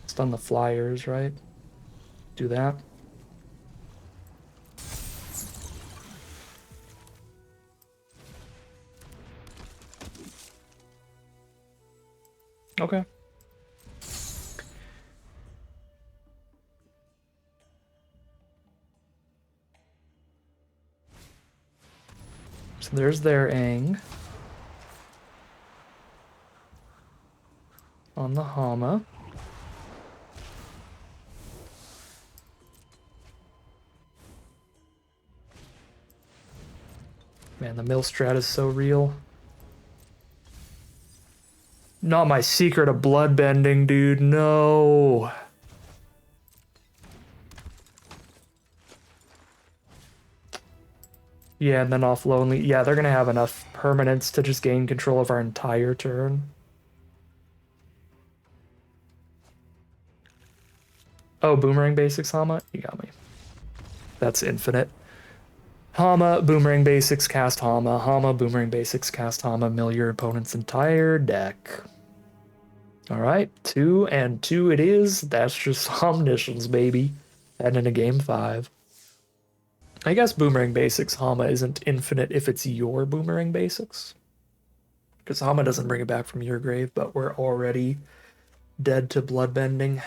Stun the Flyers, right? Do that. Okay. So there's their Aang. On the Hama. Man, the mill strat is so real. Not my secret of bloodbending, dude. No. Yeah, and then off Lonely. Yeah, they're gonna have enough permanents to just gain control of our entire turn. Oh, Boomerang Basics Hama? You got me. That's infinite. Hama, Boomerang Basics, cast Hama. Hama, Boomerang Basics, cast Hama. Mill your opponent's entire deck. Alright, 2 and 2 it is. That's just Omniscience, baby. And in a game 5. I guess Boomerang Basics Hama isn't infinite if it's your Boomerang Basics. Because Hama doesn't bring it back from your grave, but we're already dead to bloodbending.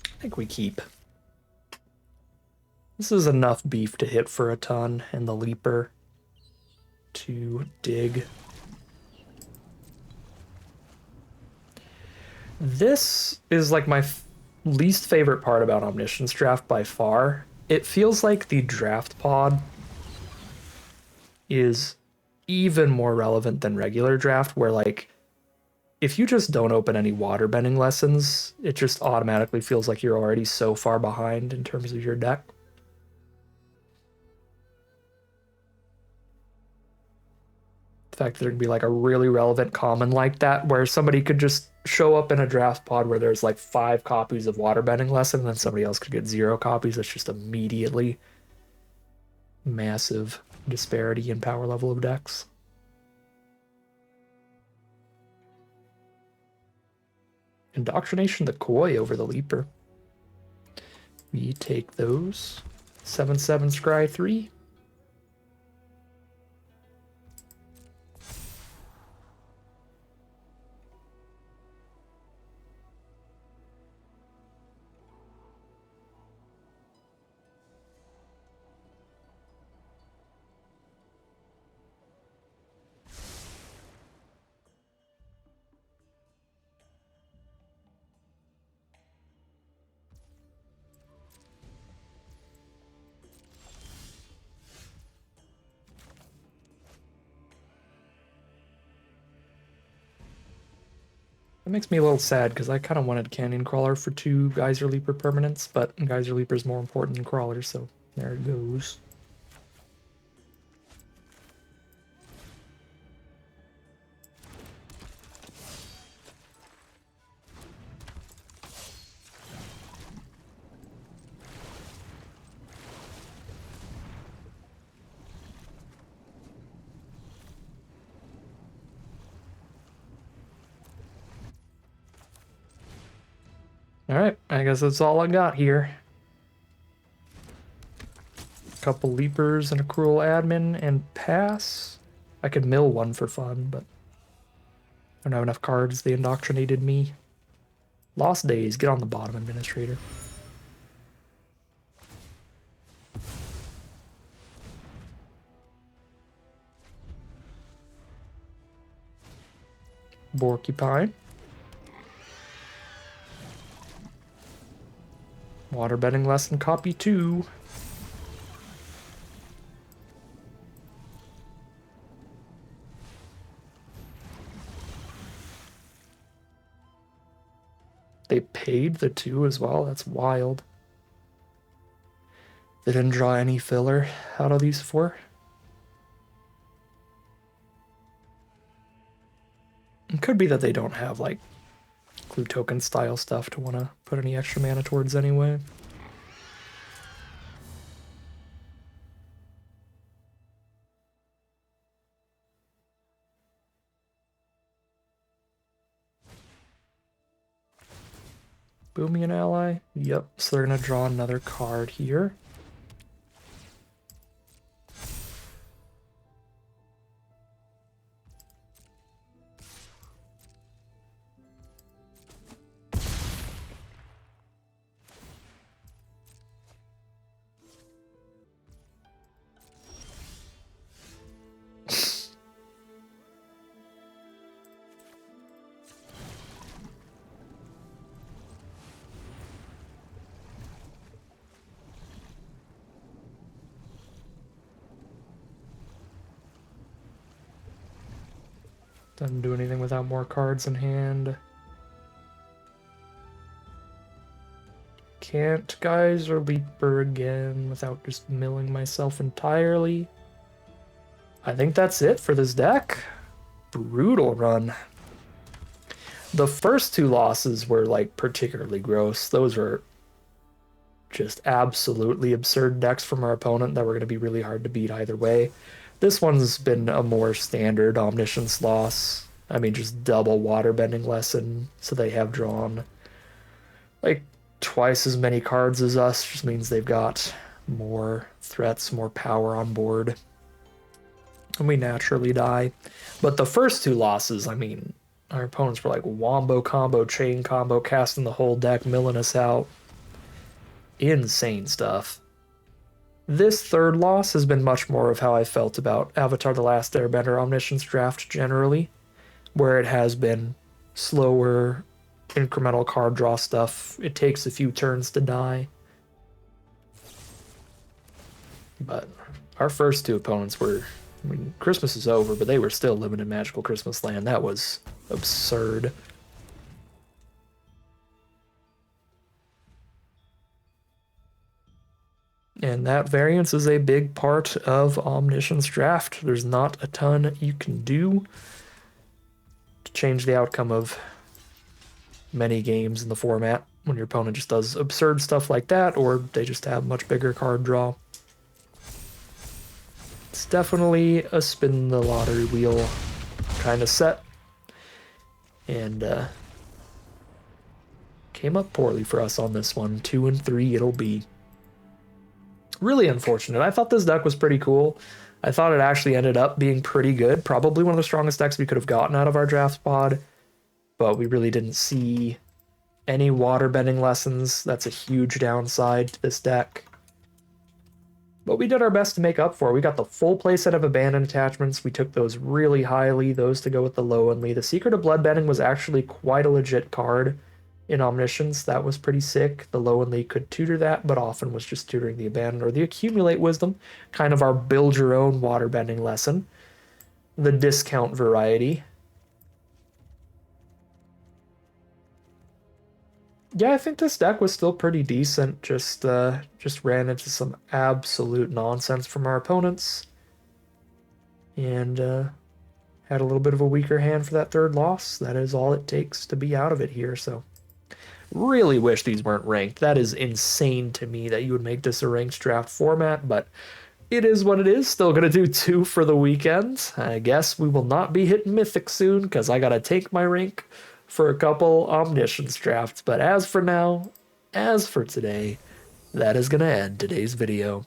I think we keep. This is enough beef to hit for a ton, and the Leaper to dig. This is like my least favorite part about Omniscience Draft by far. It feels like the draft pod is even more relevant than regular draft, where like if you just don't open any waterbending lessons, it just automatically feels like you're already so far behind in terms of your deck. The fact that there'd be like a really relevant common like that, where somebody could just show up in a draft pod where there's like 5 copies of waterbending lesson, and then somebody else could get 0 copies. That's just immediately massive disparity in power level of decks. Indoctrination the Koi over the Leaper. We take those. 7/7 Scry 3. That makes me a little sad because I kind of wanted Canyon Crawler for 2 Geyser Leaper permanents, but Geyser Leaper is more important than Crawler, so there it goes. Alright, I guess that's all I got here. Couple Leapers and a Cruel Admin and pass. I could mill one for fun, but I don't have enough cards. They indoctrinated me. Lost Days, get on the bottom, Administrator. Porcupine. Waterbending lesson copy 2. They paid the 2 as well. That's wild. They didn't draw any filler out of these 4. It could be that they don't have like clue token style stuff to want to put any extra mana towards anyway. Boomian ally? Yep, so they're going to draw another card here. Doesn't do anything without more cards in hand. Can't Geyser Leaper again without just milling myself entirely. I think that's it for this deck. Brutal run. The first 2 losses were like particularly gross. Those were just absolutely absurd decks from our opponent that were going to be really hard to beat either way. This one's been a more standard Omniscience loss. I mean, just double Waterbending lesson, so they have drawn like twice as many cards as us, just means they've got more threats, more power on board. And we naturally die. But the first 2 losses, I mean, our opponents were like wombo combo, chain combo, casting the whole deck, milling us out. Insane stuff. This 3rd loss has been much more of how I felt about Avatar: The Last Airbender Omniscience Draft generally, where it has been slower, incremental card draw stuff. It takes a few turns to die. But our first 2 opponents were, I mean, Christmas is over, but they were still living in Magical Christmas Land. That was absurd. And that variance is a big part of Omniscience Draft. There's not a ton you can do to change the outcome of many games in the format when your opponent just does absurd stuff like that, or they just have much bigger card draw. It's definitely a spin the lottery wheel kind of set. And came up poorly for us on this one. 2 and 3 it'll be. Really unfortunate. I thought this deck was pretty cool. I thought it actually ended up being pretty good. Probably one of the strongest decks we could have gotten out of our draft pod. But we really didn't see any waterbending lessons. That's a huge downside to this deck. But we did our best to make up for it. We got the full playset of abandoned attachments. We took those really highly, those to go with the low only. The Secret of Bloodbending was actually quite a legit card in Omniscience. That was pretty sick. The low only could tutor that, but often was just tutoring the abandoned or the accumulate wisdom, kind of our build your own waterbending lesson. The discount variety. Yeah, I think this deck was still pretty decent. Just ran into some absolute nonsense from our opponents, and had a little bit of a weaker hand for that third loss. That is all it takes to be out of it here. So really wish these weren't ranked. That is insane to me that you would make this a ranked draft format, but it is what it is. Still gonna do two for the weekend. I guess we will not be hitting Mythic soon because I gotta take my rank for a couple Omniscience drafts. But as for now, as for today, that is gonna end today's video.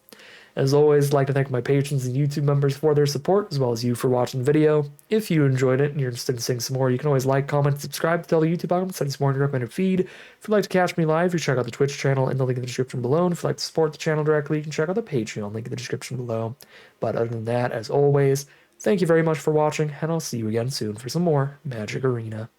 As always, I'd like to thank my patrons and YouTube members for their support, as well as you for watching the video. If you enjoyed it and you're interested in seeing some more, you can always like, comment, subscribe to tell the YouTube algorithm, send some more in your recommended feed. If you'd like to catch me live, you check out the Twitch channel in the link in the description below. And if you'd like to support the channel directly, you can check out the Patreon link in the description below. But other than that, as always, thank you very much for watching, and I'll see you again soon for some more Magic Arena.